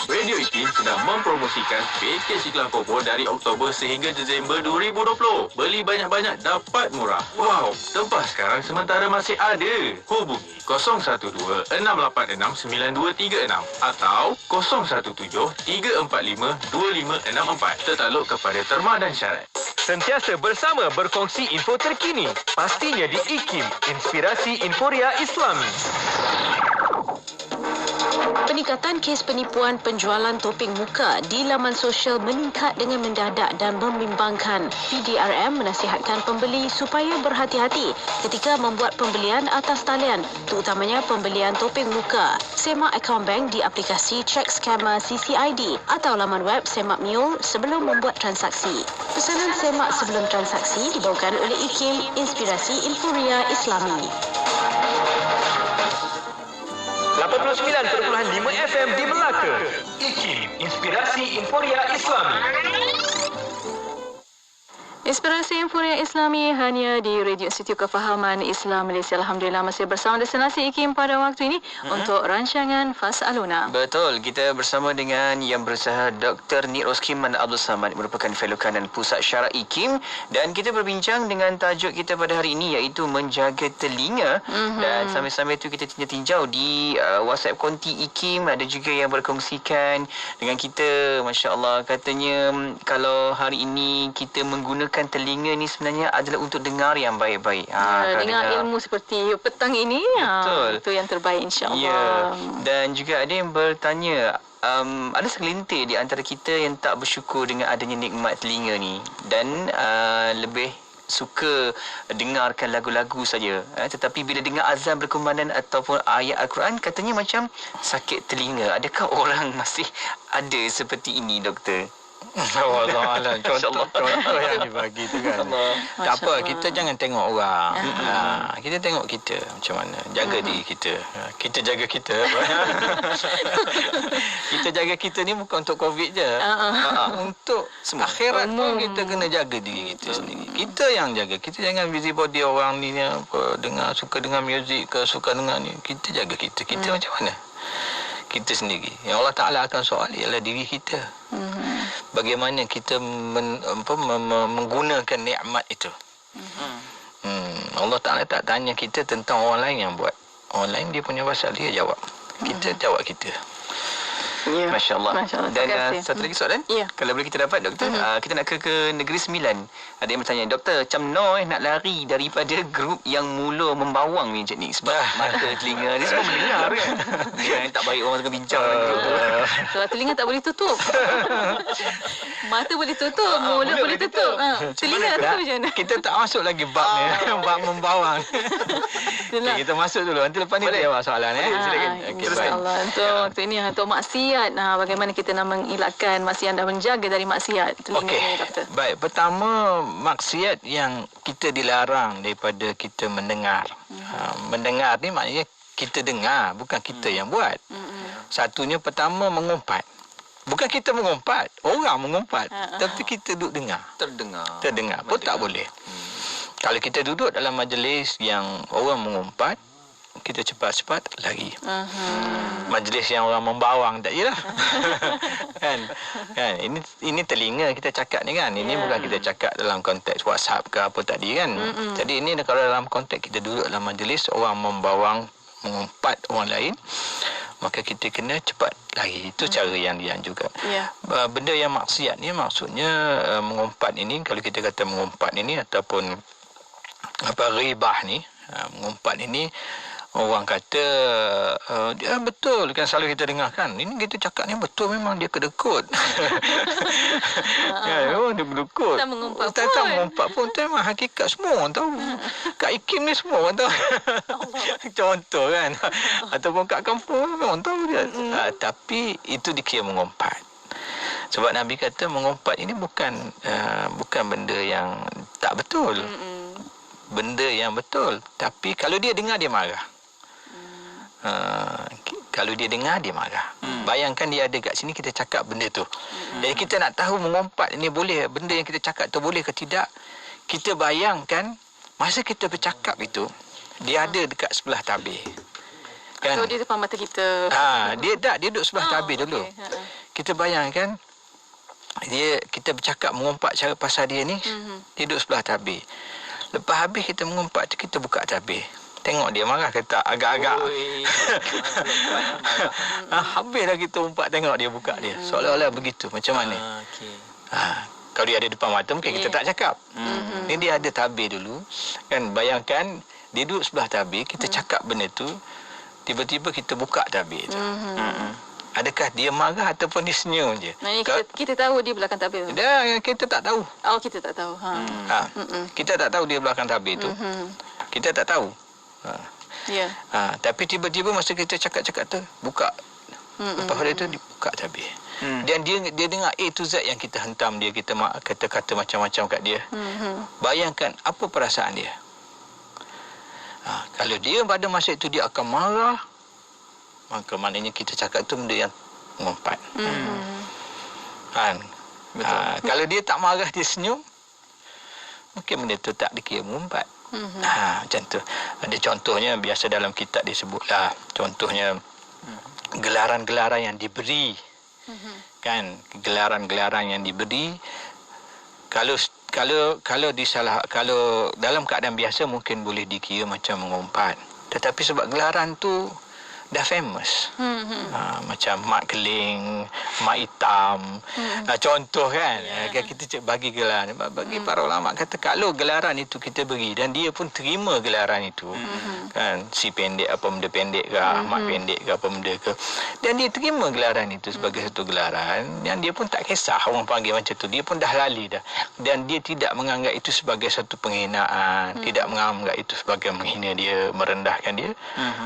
Radio IKIM sedang mempromosikan pakej iklan promo dari Oktober sehingga Disember 2020. Beli banyak-banyak dapat murah. Wow, tempah sekarang sementara masih ada. Hubungi 012-686-9236 atau 017-345-2564. Tertakluk kepada terma dan syarat. Sentiasa bersama berkongsi info terkini. Pastinya di IKIM, Inspirasi Inforia Islami. Peningkatan kes penipuan penjualan topeng muka di laman sosial meningkat dengan mendadak dan membimbangkan. PDRM menasihatkan pembeli supaya berhati-hati ketika membuat pembelian atas talian, terutamanya pembelian topeng muka. Semak akaun bank di aplikasi Check Scammer CCID atau laman web Semak Mule sebelum membuat transaksi. Pesanan semak sebelum transaksi dibawakan oleh IKIM, Inspirasi Inforia Islami. 89.5 FM di Melaka. IKIM, Inspirasi Inforia Islami. Inspirasi Inforia Islami hanya di Radio Institut Kefahaman Islam Malaysia. Alhamdulillah masih bersama destinasi IKIM pada waktu ini untuk rancangan Fas'aluna. Betul, kita bersama dengan yang berusaha Dr. Nik Roskiman Abdul Samad, merupakan fellow kanan Pusat Syara IKIM, dan kita berbincang dengan tajuk kita pada hari ini iaitu menjaga telinga. Dan sambil-sambil itu kita tinjau di WhatsApp konti IKIM, ada juga yang berkongsikan dengan kita, Masya-Allah, katanya kalau hari ini kita menggunakan telinga ni sebenarnya adalah untuk dengar yang baik-baik. Dengar ilmu seperti petang ini. Betul. Itu yang terbaik, insya-Allah. Ya. Dan juga ada yang bertanya, ada segelintir di antara kita yang tak bersyukur dengan adanya nikmat telinga ni dan lebih suka dengarkan lagu-lagu saja, tetapi bila dengar azan berkumandang ataupun ayat Al-Quran, katanya macam sakit telinga. Adakah orang masih ada seperti ini, doktor? Wallahualam. Contoh yang dibagi tu kan. Tak apa, kita jangan tengok orang. Kita tengok kita macam mana. Jaga diri kita. Kita jaga kita. Kita jaga kita ni bukan untuk COVID je. Untuk akhirat pun kita kena jaga diri kita sendiri. Kita yang jaga. Kita jangan busybody orang ni suka dengar muzik ke, suka dengar ni. Kita jaga kita. Kita macam mana? Kita sendiri. Yang Allah Ta'ala akan soal ialah diri kita. Bagaimana kita menggunakan nikmat itu. Allah Ta'ala tak tanya kita tentang orang lain yang buat. Orang lain dia punya pasal, dia jawab. Kita jawab kita. Ya. Masya Allah. Dan satu lagi soalan, ya, kalau boleh kita dapat, doktor, kita nak ke Negeri Sembilan. Ada yang bertanya, doktor, macam Noh nak lari daripada grup yang mula membawang ni, ni sebab mata telinga dia semua mendengar kan. Dia yang tak baik orang tengah bincang dalam grup tu. Sebab telinga tak boleh tutup. Mata boleh tutup, mulut boleh tutup. Telinga nak tutup macam mana? Kita tak masuk lagi bab ni, bab membawang. Okay, kita masuk dulu. Nanti lepas ni kita jawab soalan. Silakan. Okay, InsyaAllah. Untuk ini, untuk maksiat. Bagaimana kita nak mengelakkan maksiat dan menjaga dari maksiat telinga ni, doktor? Baik, pertama, maksiat yang kita dilarang daripada kita mendengar. Mendengar ni maknanya kita dengar, bukan kita yang buat. Satunya, pertama, mengumpat. Bukan kita mengumpat, orang mengumpat. Tapi kita duduk dengar. Terdengar pun tak boleh. Kalau kita duduk dalam majlis yang orang mengumpat, kita cepat-cepat lari. Majlis yang orang membawang tak jelah. kan ini telinga kita cakap ni kan. Ini bukan kita cakap dalam konteks WhatsApp ke apa tadi kan. Jadi ini kalau dalam konteks kita duduk dalam majlis orang membawang, mengumpat orang lain, maka kita kena cepat lari. Itu cara yang dianjurkan. Benda yang maksiat ni maksudnya mengumpat ini, kalau kita kata mengumpat ini ataupun ribah ni, mengumpat ini, orang kata dia betul kan, selalu kita dengar kan, ini kita cakap ni betul, memang dia kedekut. Memang dia kedekut. Tak mengumpat pun. Itu memang hakikat, semua orang tahu. Kat IKIM ni semua orang tahu. Contoh kan. Ataupun kat kampung orang tahu dia. Tapi itu dikira mengumpat. Sebab Nabi kata mengumpat ini bukan benda yang tak betul. Benda yang betul. Tapi kalau dia dengar, dia marah. Kalau dia dengar, dia marah. Bayangkan dia ada kat sini, kita cakap benda tu. Jadi kita nak tahu mengumpat ini boleh, benda yang kita cakap tu boleh ke tidak. Kita bayangkan masa kita bercakap itu, Dia ada dekat sebelah tabir. Kan? So dia depan mata kita. Dia duduk sebelah tabir dulu. Kita bayangkan kita bercakap mengumpat cara pasal dia ni, dia duduk sebelah tabir. Lepas habis kita mengumpat tu, kita buka tabir. Tengok dia marah ke tak, agak-agak. Habislah kita umpat, tengok dia buka dia. Seolah-olah begitu. Macam mana? Kalau dia ada depan mata, mungkin kita tak cakap. Ni dia ada tabir dulu. Kan, bayangkan dia duduk sebelah tabir, kita cakap benda tu, tiba-tiba kita buka tabir tu. Adakah dia marah ataupun dia senyum je? Kita tahu dia belakang tabir. Kita tak tahu. Kita tak tahu. Kita tak tahu dia belakang tabir tu. Kita tak tahu. Tapi tiba-tiba masa kita cakap-cakap tu, buka. Lepas itu dia buka tabir. Dan dia dengar A to Z yang kita hentam dia, kita kata-kata macam-macam kat dia. Bayangkan apa perasaan dia. Kalau dia pada masa itu dia akan marah, maka maknanya kita cakap tu benda yang mengumpat. Kan? Kalau dia tak marah, dia senyum, mungkin benda tu tak dikira mengumpat. Macam tu. Ada contohnya, biasa dalam kitab disebutlah, contohnya gelaran-gelaran yang diberi. Kan? Gelaran-gelaran yang diberi, kalau dalam keadaan biasa mungkin boleh dikira macam mengumpat. Tetapi sebab gelaran tu dah famous. Macam mak keling, mak hitam. Contoh kan. Kita bagi gelaran. Bagi para ulama kata kalau gelaran itu kita beri dan dia pun terima gelaran itu. Kan, si pendek apa benda pendek ke, mak pendek ke apa benda ke. Dan dia terima gelaran itu sebagai satu gelaran yang dia pun tak kisah orang panggil macam tu. Dia pun dah lali dah. Dan dia tidak menganggap itu sebagai satu penghinaan, tidak menganggap itu sebagai menghina dia, merendahkan dia.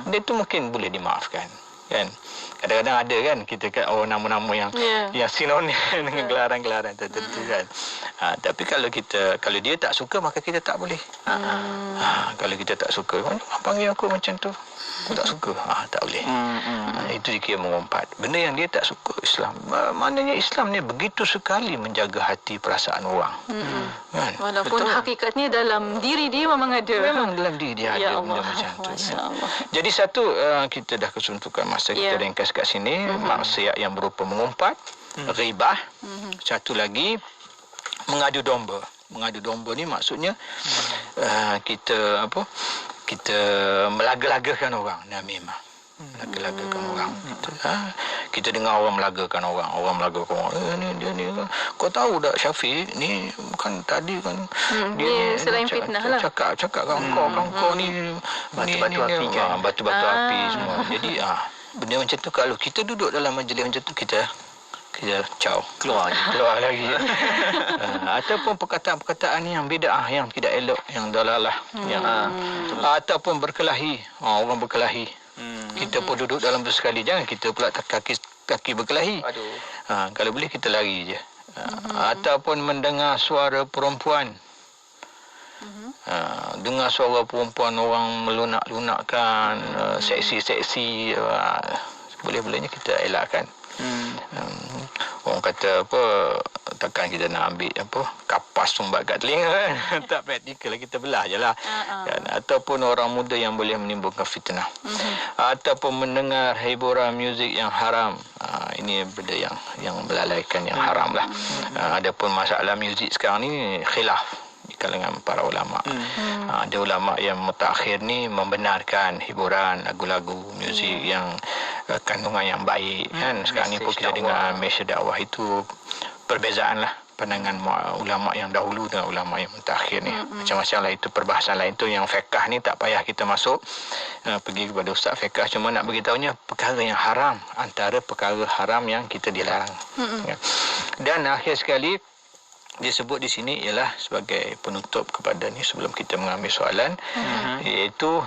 Dia tu mungkin boleh dimaafkan, kan? Kadang-kadang ada kan kita kan nama-nama yang sinonim dengan gelaran-gelaran tertentu kan. Tapi kalau dia tak suka, maka kita tak boleh. Kalau kita tak suka, panggil aku macam tu, aku tak suka, tak boleh. Itu dikira mengumpat. Benda yang dia tak suka Islam. Maknanya Islam ni begitu sekali menjaga hati perasaan orang. Kan? Walaupun hakikatnya dalam diri dia memang ada. Memang dalam diri dia ada benda macam tu. Jadi satu, kita dah kesuntukan masa, kita ringkas kat sini. Maksiat yang berupa mengumpat, ghibah. Satu lagi, mengadu domba. Mengadu domba ni maksudnya kita melaga-lagakan orang. Namimah. Melaga-lagakan orang. Kita dengar orang melagakan orang melagakan orang. Ni dia ni. Kau tahu tak Syafiq ni bukan tadi kan dia selain fitnah lah. Cakap kau ni batu-batu api kan. Batu-batu api semua. Jadi benda macam tu, kalau kita duduk dalam majlis macam tu, kita keluar lagi. Ataupun perkataan-perkataan yang bid'ah, yang tidak elok, yang dalalah, ataupun berkelahi. Orang berkelahi. Kita pun duduk dalam tu sekali, jangan kita pula kaki berkelahi. Kalau boleh kita lari je. Ataupun mendengar suara perempuan. Dengar suara perempuan, orang melunak-lunakkan, seksi-seksi, boleh-bolehnya kita elakkan. Orang kata apa, takkan kita nak ambil kapas sumbat kat telinga kan. Tak praktikal, kita belah je lah. Kan? Ataupun orang muda yang boleh menimbulkan fitnah. Ataupun mendengar hiburan muzik yang haram. Ini benda yang melalaikan, yang haram lah. Adapun masalah muzik sekarang ni khilaf di kalangan para ulama. Ada ulama yang mutakhir ni membenarkan hiburan, lagu-lagu, muzik yang kandungan yang baik kan. Sekarang ni pun kita dengar mesej dakwah itu, perbezaan lah pandangan ulama yang dahulu dengan ulama yang mutakhir ni. Macam-macam lah, itu perbahasan lain. Tu yang fiqh ni tak payah kita masuk, pergi kepada ustaz fiqh. Cuma nak beritahunya perkara yang haram, antara perkara haram yang kita dilarang. Dan akhir sekali disebut di sini ialah sebagai penutup kepada ni sebelum kita mengambil soalan, iaitu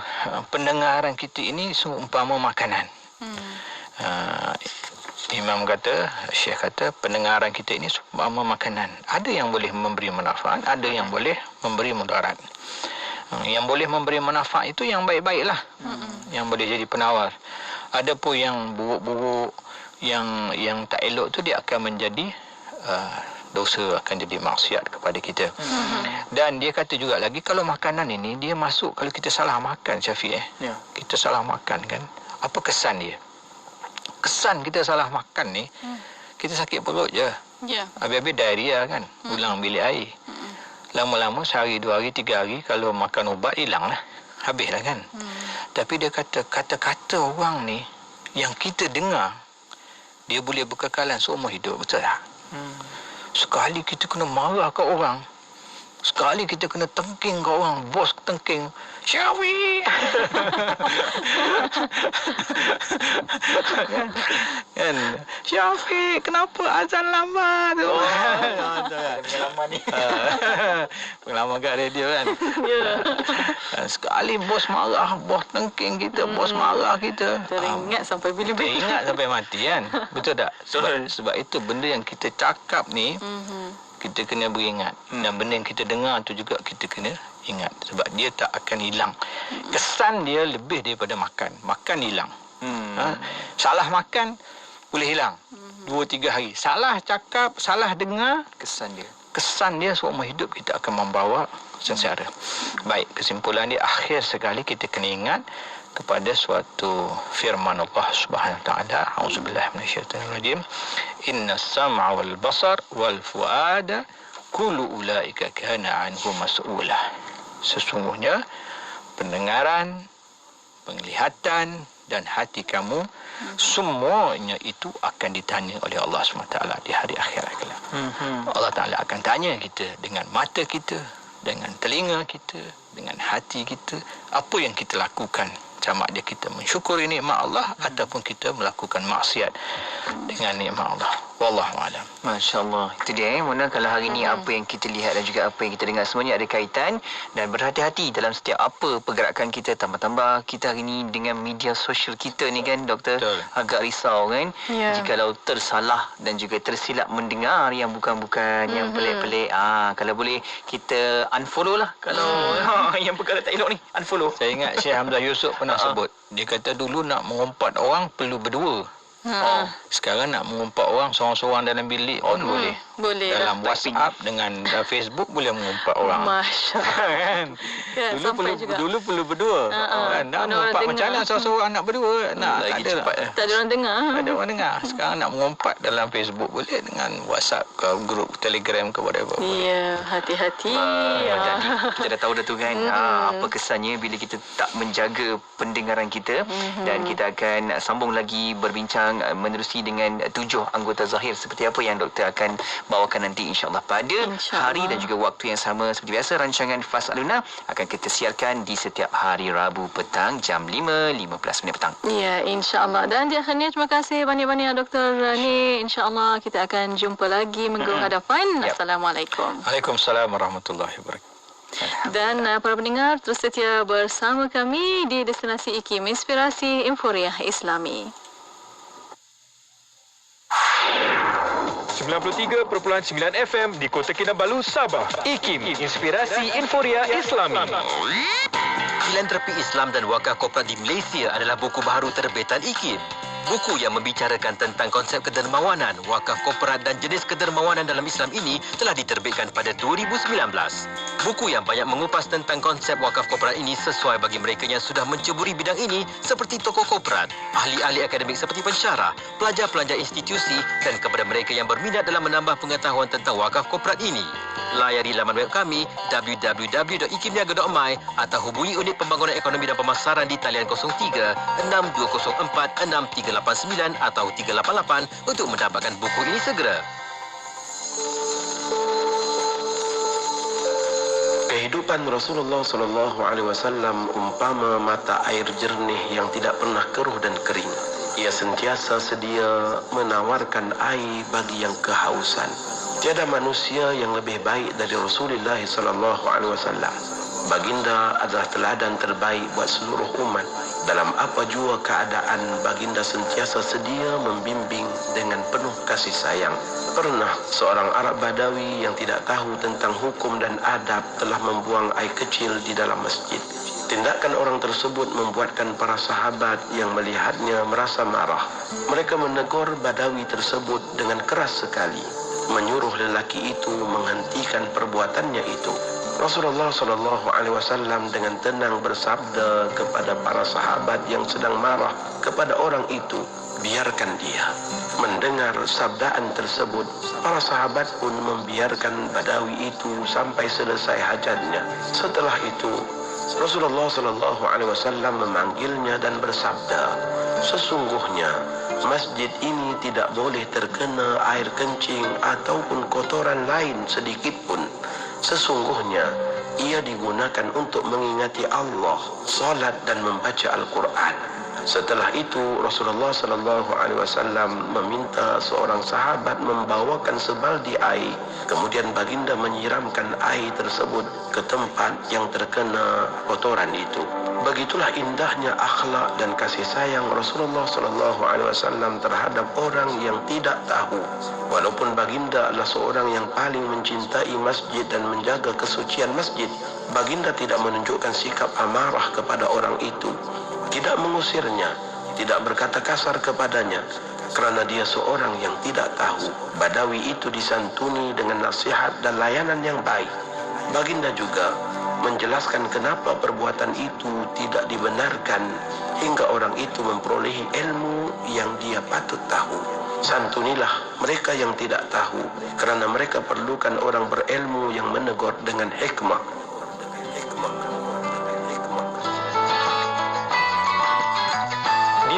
pendengaran kita ini seumpama makanan. Imam kata, Syekh kata, pendengaran kita ini seumpama makanan. Ada yang boleh memberi manfaat, ada yang boleh memberi mudarat. Yang boleh memberi manfaat itu yang baik-baiklah, yang boleh jadi penawar. Ada pun yang buruk-buruk, yang tak elok tu dia akan menjadi dosa, akan jadi maksiat kepada kita. Dan dia kata juga lagi, kalau makanan ini dia masuk, kalau kita salah makan, Syafiq, kita salah makan kan, apa kesan dia? Kesan kita salah makan ni, kita sakit perut je. Habis-habis diarrhea kan, ulang bilik air. Lama-lama sehari, 2 hari, 3 hari, kalau makan ubat hilang lah, habislah kan. Tapi dia kata, kata-kata orang ni yang kita dengar, dia boleh berkekalan seumur hidup, betul tak? Sekali kita kena marah kat orang, sekali kita kena tengking kat orang, bos tengking, Syafiq kan, Syafiq kenapa azan lambat tu? Pengalaman ni pengalaman kat radio kan. Sekali bos marah, bos tengking kita, bos marah kita, teringat sampai bila-bila, teringat sampai mati kan. Betul tak? Sebab itu benda yang kita cakap ni, kita kena beringat. Dan benda yang kita dengar tu juga kita kena ingat. Sebab dia tak akan hilang. Kesan dia lebih daripada makan. Makan hilang. Salah makan boleh hilang 2-3 hari. Salah cakap, salah dengar, kesan dia seumur hidup kita akan membawa sengsara. Baik, kesimpulan dia, akhir sekali kita kena ingat kepada suatu firman Allah Subhanahu wa taala, auzubillahi minasyaitanir rajim, innas sam'a wal basar wal fuada kullu ulaika kana anhu mas'ula. Sesungguhnya pendengaran, penglihatan dan hati kamu, semuanya itu akan ditanya oleh Allah SWT di hari akhirat kelak. Allah Ta'ala akan tanya kita dengan mata kita, dengan telinga kita, dengan hati kita, apa yang kita lakukan. Sama ada kita mensyukuri nikmat Allah ataupun kita melakukan maksiat dengan nikmat Allah. Wallahu a'lam. Masya-Allah. Itu dia Mona, kalau hari ni apa yang kita lihat dan juga apa yang kita dengar semuanya ada kaitan, dan berhati-hati dalam setiap apa pergerakan kita. Tambah-tambah kita hari ni dengan media sosial kita ni kan, Doktor, agak risau kan. Jikalau tersalah dan juga tersilap mendengar yang bukan-bukan, yang pelik-pelik, kalau boleh kita unfollow lah. Kalau yang perkara tak elok ni, unfollow. Saya ingat Syekh Hamzah Yusof pernah sebut, dia kata dulu nak mengumpat orang perlu berdua. Sekarang nak mengumpat orang seorang-seorang dalam bilik pun boleh. Dalam WhatsApp dengan Facebook boleh mengumpat orang. Masya-Allah. Kan? Dulu perlu berdua. Nak mengumpat macam mana seorang-seorang nak berdua? Nak lagi cepat. Tak ada orang dengar. Tak ada orang dengar. Sekarang nak mengumpat dalam Facebook boleh, dengan WhatsApp ke grup Telegram ke whatever. Ya, hati-hati. Jadi kita dah tahu dah tu kan, apa kesannya bila kita tak menjaga pendengaran kita. Dan kita akan sambung lagi berbincang menerusi dengan 7 anggota zahir seperti apa yang doktor akan bawakan nanti insya-Allah pada hari dan juga waktu yang sama. Seperti biasa, rancangan Fas Aluna akan kita siarkan di setiap hari Rabu petang jam 5:15 petang. Ya, insya-Allah. Dan di akhirnya terima kasih banyak-banyak Doktor Rani. Insya-Allah kita akan jumpa lagi minggu hadapan. Assalamualaikum. Waalaikumsalam warahmatullahi wabarakatuh. Dan para pendengar, terus setia bersama kami di Destinasi IKIM, Inspirasi Inforia Islami. 93.9 FM di Kota Kinabalu, Sabah. IKIM, Inspirasi Inforia Islami. Filantropi Islam dan Wakaf Korporat di Malaysia adalah buku baharu terbitan IKIM. Buku yang membicarakan tentang konsep kedermawanan, wakaf korporat dan jenis kedermawanan dalam Islam ini telah diterbitkan pada 2019. Buku yang banyak mengupas tentang konsep wakaf korporat ini sesuai bagi mereka yang sudah menceburi bidang ini seperti tokoh korporat, ahli-ahli akademik seperti pensyarah, pelajar-pelajar institusi dan kepada mereka yang berminat dalam menambah pengetahuan tentang wakaf korporat ini. Layari laman web kami www.ikimniaga.my atau hubungi Unit Pembangunan Ekonomi dan Pemasaran di talian 03 6204 6389 atau 388 untuk mendapatkan buku ini segera. Kehidupan Rasulullah SAW umpama mata air jernih yang tidak pernah keruh dan kering. Ia sentiasa sedia menawarkan air bagi yang kehausan. Tiada manusia yang lebih baik dari Rasulullah SAW. Baginda adalah teladan terbaik buat seluruh umat. Dalam apa jua keadaan, baginda sentiasa sedia membimbing dengan penuh kasih sayang. Pernah seorang Arab Badawi yang tidak tahu tentang hukum dan adab telah membuang air kecil di dalam masjid. Tindakan orang tersebut membuatkan para sahabat yang melihatnya merasa marah. Mereka menegur Badawi tersebut dengan keras sekali. menyuruh lelaki itu menghentikan perbuatannya itu. Rasulullah SAW dengan tenang bersabda kepada para sahabat yang sedang marah kepada orang itu, biarkan dia. Mendengar sabdaan tersebut, para sahabat pun membiarkan Badawi itu sampai selesai hajatnya. Setelah itu, Rasulullah SAW memanggilnya dan bersabda, sesungguhnya masjid ini tidak boleh terkena air kencing ataupun kotoran lain sedikit pun. Sesungguhnya ia digunakan untuk mengingati Allah, salat dan membaca Al-Quran. Setelah itu Rasulullah SAW meminta seorang sahabat membawakan sebaldi air. Kemudian baginda menyiramkan air tersebut ke tempat yang terkena kotoran itu. Begitulah indahnya akhlak dan kasih sayang Rasulullah SAW terhadap orang yang tidak tahu. Walaupun baginda adalah seorang yang paling mencintai masjid dan menjaga kesucian masjid, baginda tidak menunjukkan sikap amarah kepada orang itu, tidak mengusirnya, tidak berkata kasar kepadanya, kerana dia seorang yang tidak tahu. Badawi itu disantuni dengan nasihat dan layanan yang baik. Baginda juga menjelaskan kenapa perbuatan itu tidak dibenarkan hingga orang itu memperolehi ilmu yang dia patut tahu. Santunilah mereka yang tidak tahu, kerana mereka perlukan orang berilmu yang menegur dengan hikmah.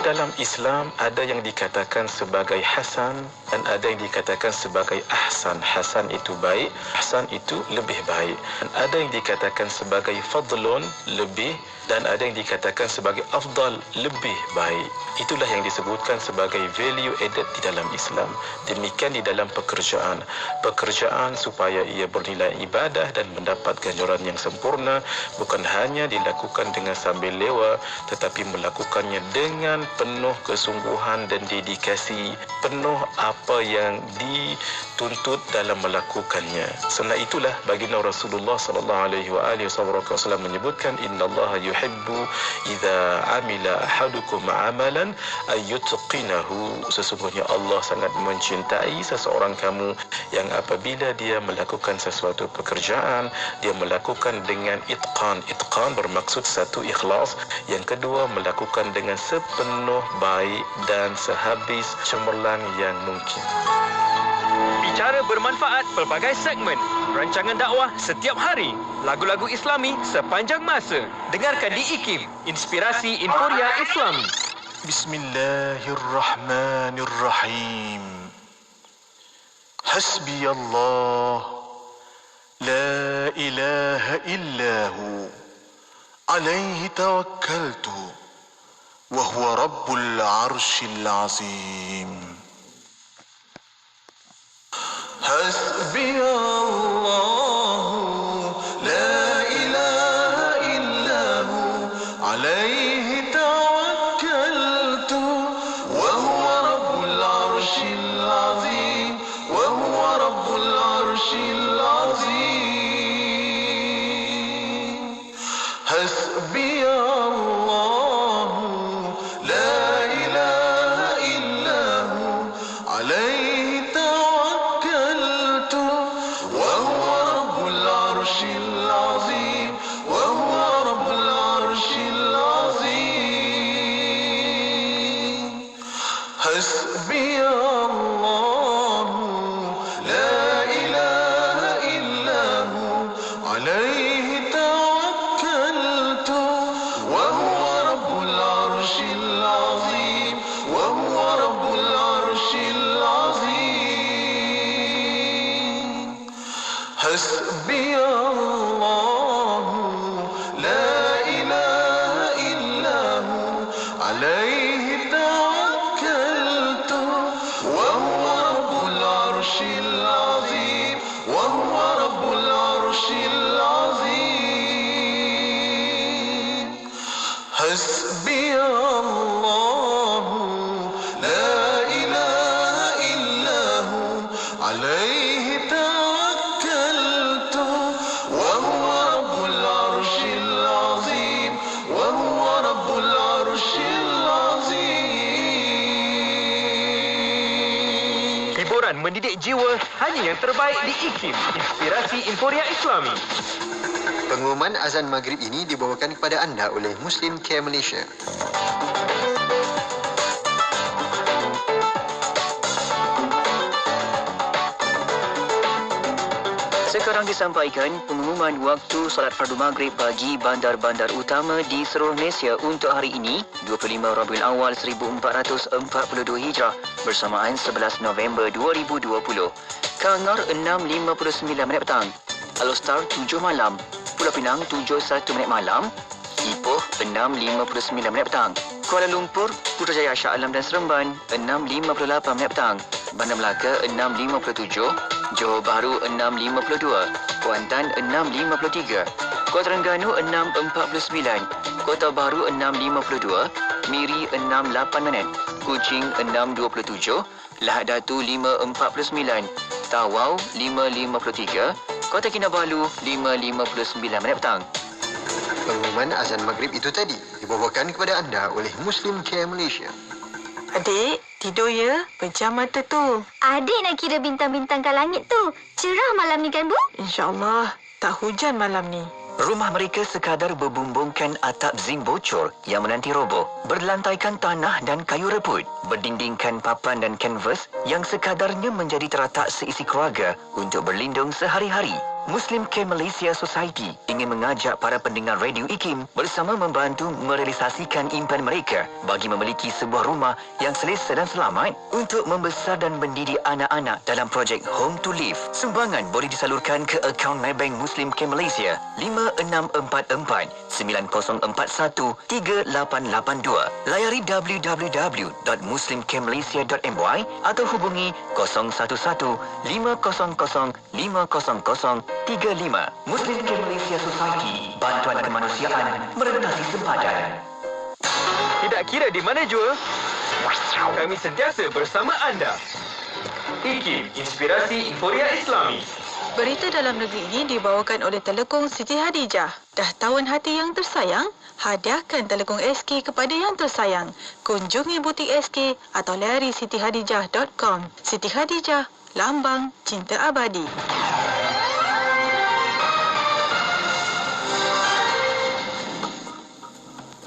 Dalam Islam ada yang dikatakan sebagai hasan dan ada yang dikatakan sebagai ahsan. Hasan itu baik, ahsan itu lebih baik. Dan ada yang dikatakan sebagai fadlun, lebih, dan ada yang dikatakan sebagai afdal, lebih baik. Itulah yang disebutkan sebagai value added di dalam Islam. Demikian di dalam pekerjaan. Pekerjaan supaya ia bernilai ibadah dan mendapat ganjaran yang sempurna bukan hanya dilakukan dengan sambil lewa, tetapi melakukannya dengan penuh kesungguhan dan dedikasi, penuh apa yang dituntut dalam melakukannya. Sebab itulah baginda Rasulullah SAW menyebutkan, innallaha yuhibbu idza amila ahadukum amalan ayyutqinahu. Sesungguhnya Allah sangat mencintai seseorang kamu yang apabila dia melakukan sesuatu pekerjaan, dia melakukan dengan itqan. Itqan bermaksud satu, ikhlas, yang kedua melakukan dengan sepenuh baik dan sehabis cemerlang yang mungkin. Bicara bermanfaat pelbagai segmen, rancangan dakwah setiap hari, lagu-lagu Islami sepanjang masa. Dengarkan di IKIM, Inspirasi Inforia Islami. Bismillahirrahmanirrahim. Hasbi Allah, la ilaha illahu, alaihi tawakkaltu, wa huwa rabbul arshil azim. Hasbi Allah, la ilaha illahu, alaihi tawakkaltu, wa huwa rabbul arshil azim, wa huwa rabbul arshil azim. Hasbi Allah, la ilaha illahu, alaihi tawakkaltu, wa huwa rabbul arshil azim, wa huwa rabbul arshil azim. Hasbi Allah, la ilaha illahu, alaihi tawakkaltu, wa huwa rabbul arshil azim, wa huwa rabbul arshil azim. Hasbi Allah, la ilaha illahu, alaihi tawakkaltu, wa huwa rabbul arshil azim, wa huwa rabbul arshil azim. Hasbi Allah, la ilaha illahu, alaihi tawakkaltu, wa huwa rabbul arshil azim, wa huwa rabbul arshil azim. Hiburan Kesan mendidik jiwa hanya yang terbaik di IKIM, Inspirasi Emporia Islami. Pengumuman azan maghrib ini dibawakan kepada anda oleh Muslim Care Malaysia. Sekarang disampaikan pengumuman waktu solat fardu maghrib bagi bandar-bandar utama di seluruh Malaysia untuk hari ini, 25 Rabiul Awal 1442 Hijrah bersamaan 11 November 2020. Kangar 6.59 petang, Alor-Star 7 malam, Pulau Pinang 7.1 malam, Ipoh 6.59 petang, Kuala Lumpur, Putrajaya, Shah Alam dan Seremban 6.58 petang, Bandar Melaka 6.57, Johor Bahru 6.52, Kuantan 6.53, Kota Terengganu 6.49, Kota Baru 6.52, Miri 6.8, Kuching 6.27, Lahad Datu 5.49, Tawau 5.53, Kota Kinabalu 5.59 petang. Pengumuman azan maghrib itu tadi dibawakan kepada anda oleh Muslim Care Malaysia. Adik, tidur ya? Pejam mata tu. Adik nak kira bintang-bintang kat langit tu. Cerah malam ni kan, Bu? InsyaAllah, tak hujan malam ni. Rumah mereka sekadar berbumbungkan atap zinc bocor yang menanti roboh, berlantaikan tanah dan kayu reput, berdindingkan papan dan kanvas yang sekadarnya menjadi teratak seisi keluarga untuk berlindung sehari-hari. Muslim Care Malaysia Society ingin mengajak para pendengar radio IKIM bersama membantu merealisasikan impian mereka bagi memiliki sebuah rumah yang selesa dan selamat untuk membesar dan mendidik anak-anak dalam projek Home to Live. Sumbangan boleh disalurkan ke akaun Maybank Muslim Care Malaysia 5644-9041-3882. Layari www.muslimcaremalaysia.my atau hubungi 011-500-500 35. Muslim Care Malaysia Society, bantuan kemanusiaan merentasi sempadan. Tidak kira di mana jua, kami sentiasa bersama anda. IKIM, Inspirasi Emporia Islami. Berita dalam negeri ini dibawakan oleh Telekong Siti Hadijah. Dah tawan hati yang tersayang? Hadiahkan Telekong SK kepada yang tersayang. Kunjungi butik SK atau layari sitihadijah.com. Siti Hadijah, lambang cinta abadi.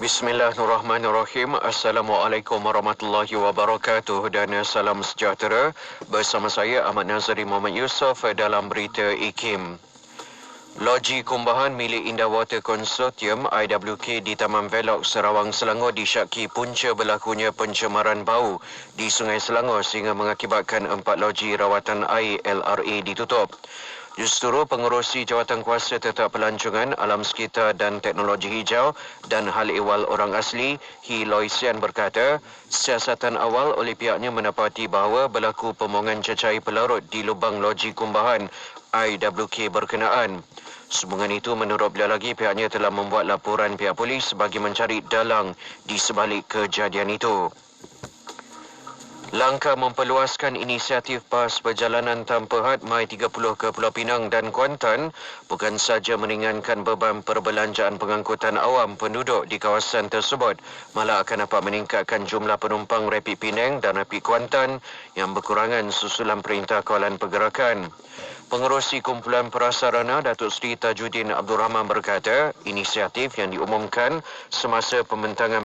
Bismillahirrahmanirrahim. Assalamualaikum warahmatullahi wabarakatuh dan salam sejahtera. Bersama saya Ahmad Nazari Muhammad Yusof dalam berita IKIM. Loji kumbahan milik Indah Water Consortium IWK di Taman Velok, Sarawang, Selangor disyaki punca berlakunya pencemaran bau di Sungai Selangor sehingga mengakibatkan 4 loji rawatan air LRA ditutup. Jurusurut Pengerusi Jawatankuasa Tetap Pelancongan Alam Sekitar dan Teknologi Hijau dan Hal Ehwal Orang Asli, Hi Loy Sian berkata, siasatan awal oleh pihaknya mendapati bahawa berlaku pembuangan cecair pelarut di lubang loji kumbahan IWK berkenaan. Sambungan itu, menurut beliau lagi, pihaknya telah membuat laporan pihak polis bagi mencari dalang di sebalik kejadian itu. Langkah memperluaskan inisiatif PAS Perjalanan Tanpa Had Mai 30 ke Pulau Pinang dan Kuantan bukan sahaja meringankan beban perbelanjaan pengangkutan awam penduduk di kawasan tersebut, malah akan dapat meningkatkan jumlah penumpang Rapid Penang dan Rapid Kuantan yang berkurangan susulan Perintah Kawalan Pergerakan. Pengerusi Kumpulan Prasarana Datuk Seri Tajuddin Abdul Rahman berkata, inisiatif yang diumumkan semasa pembentangan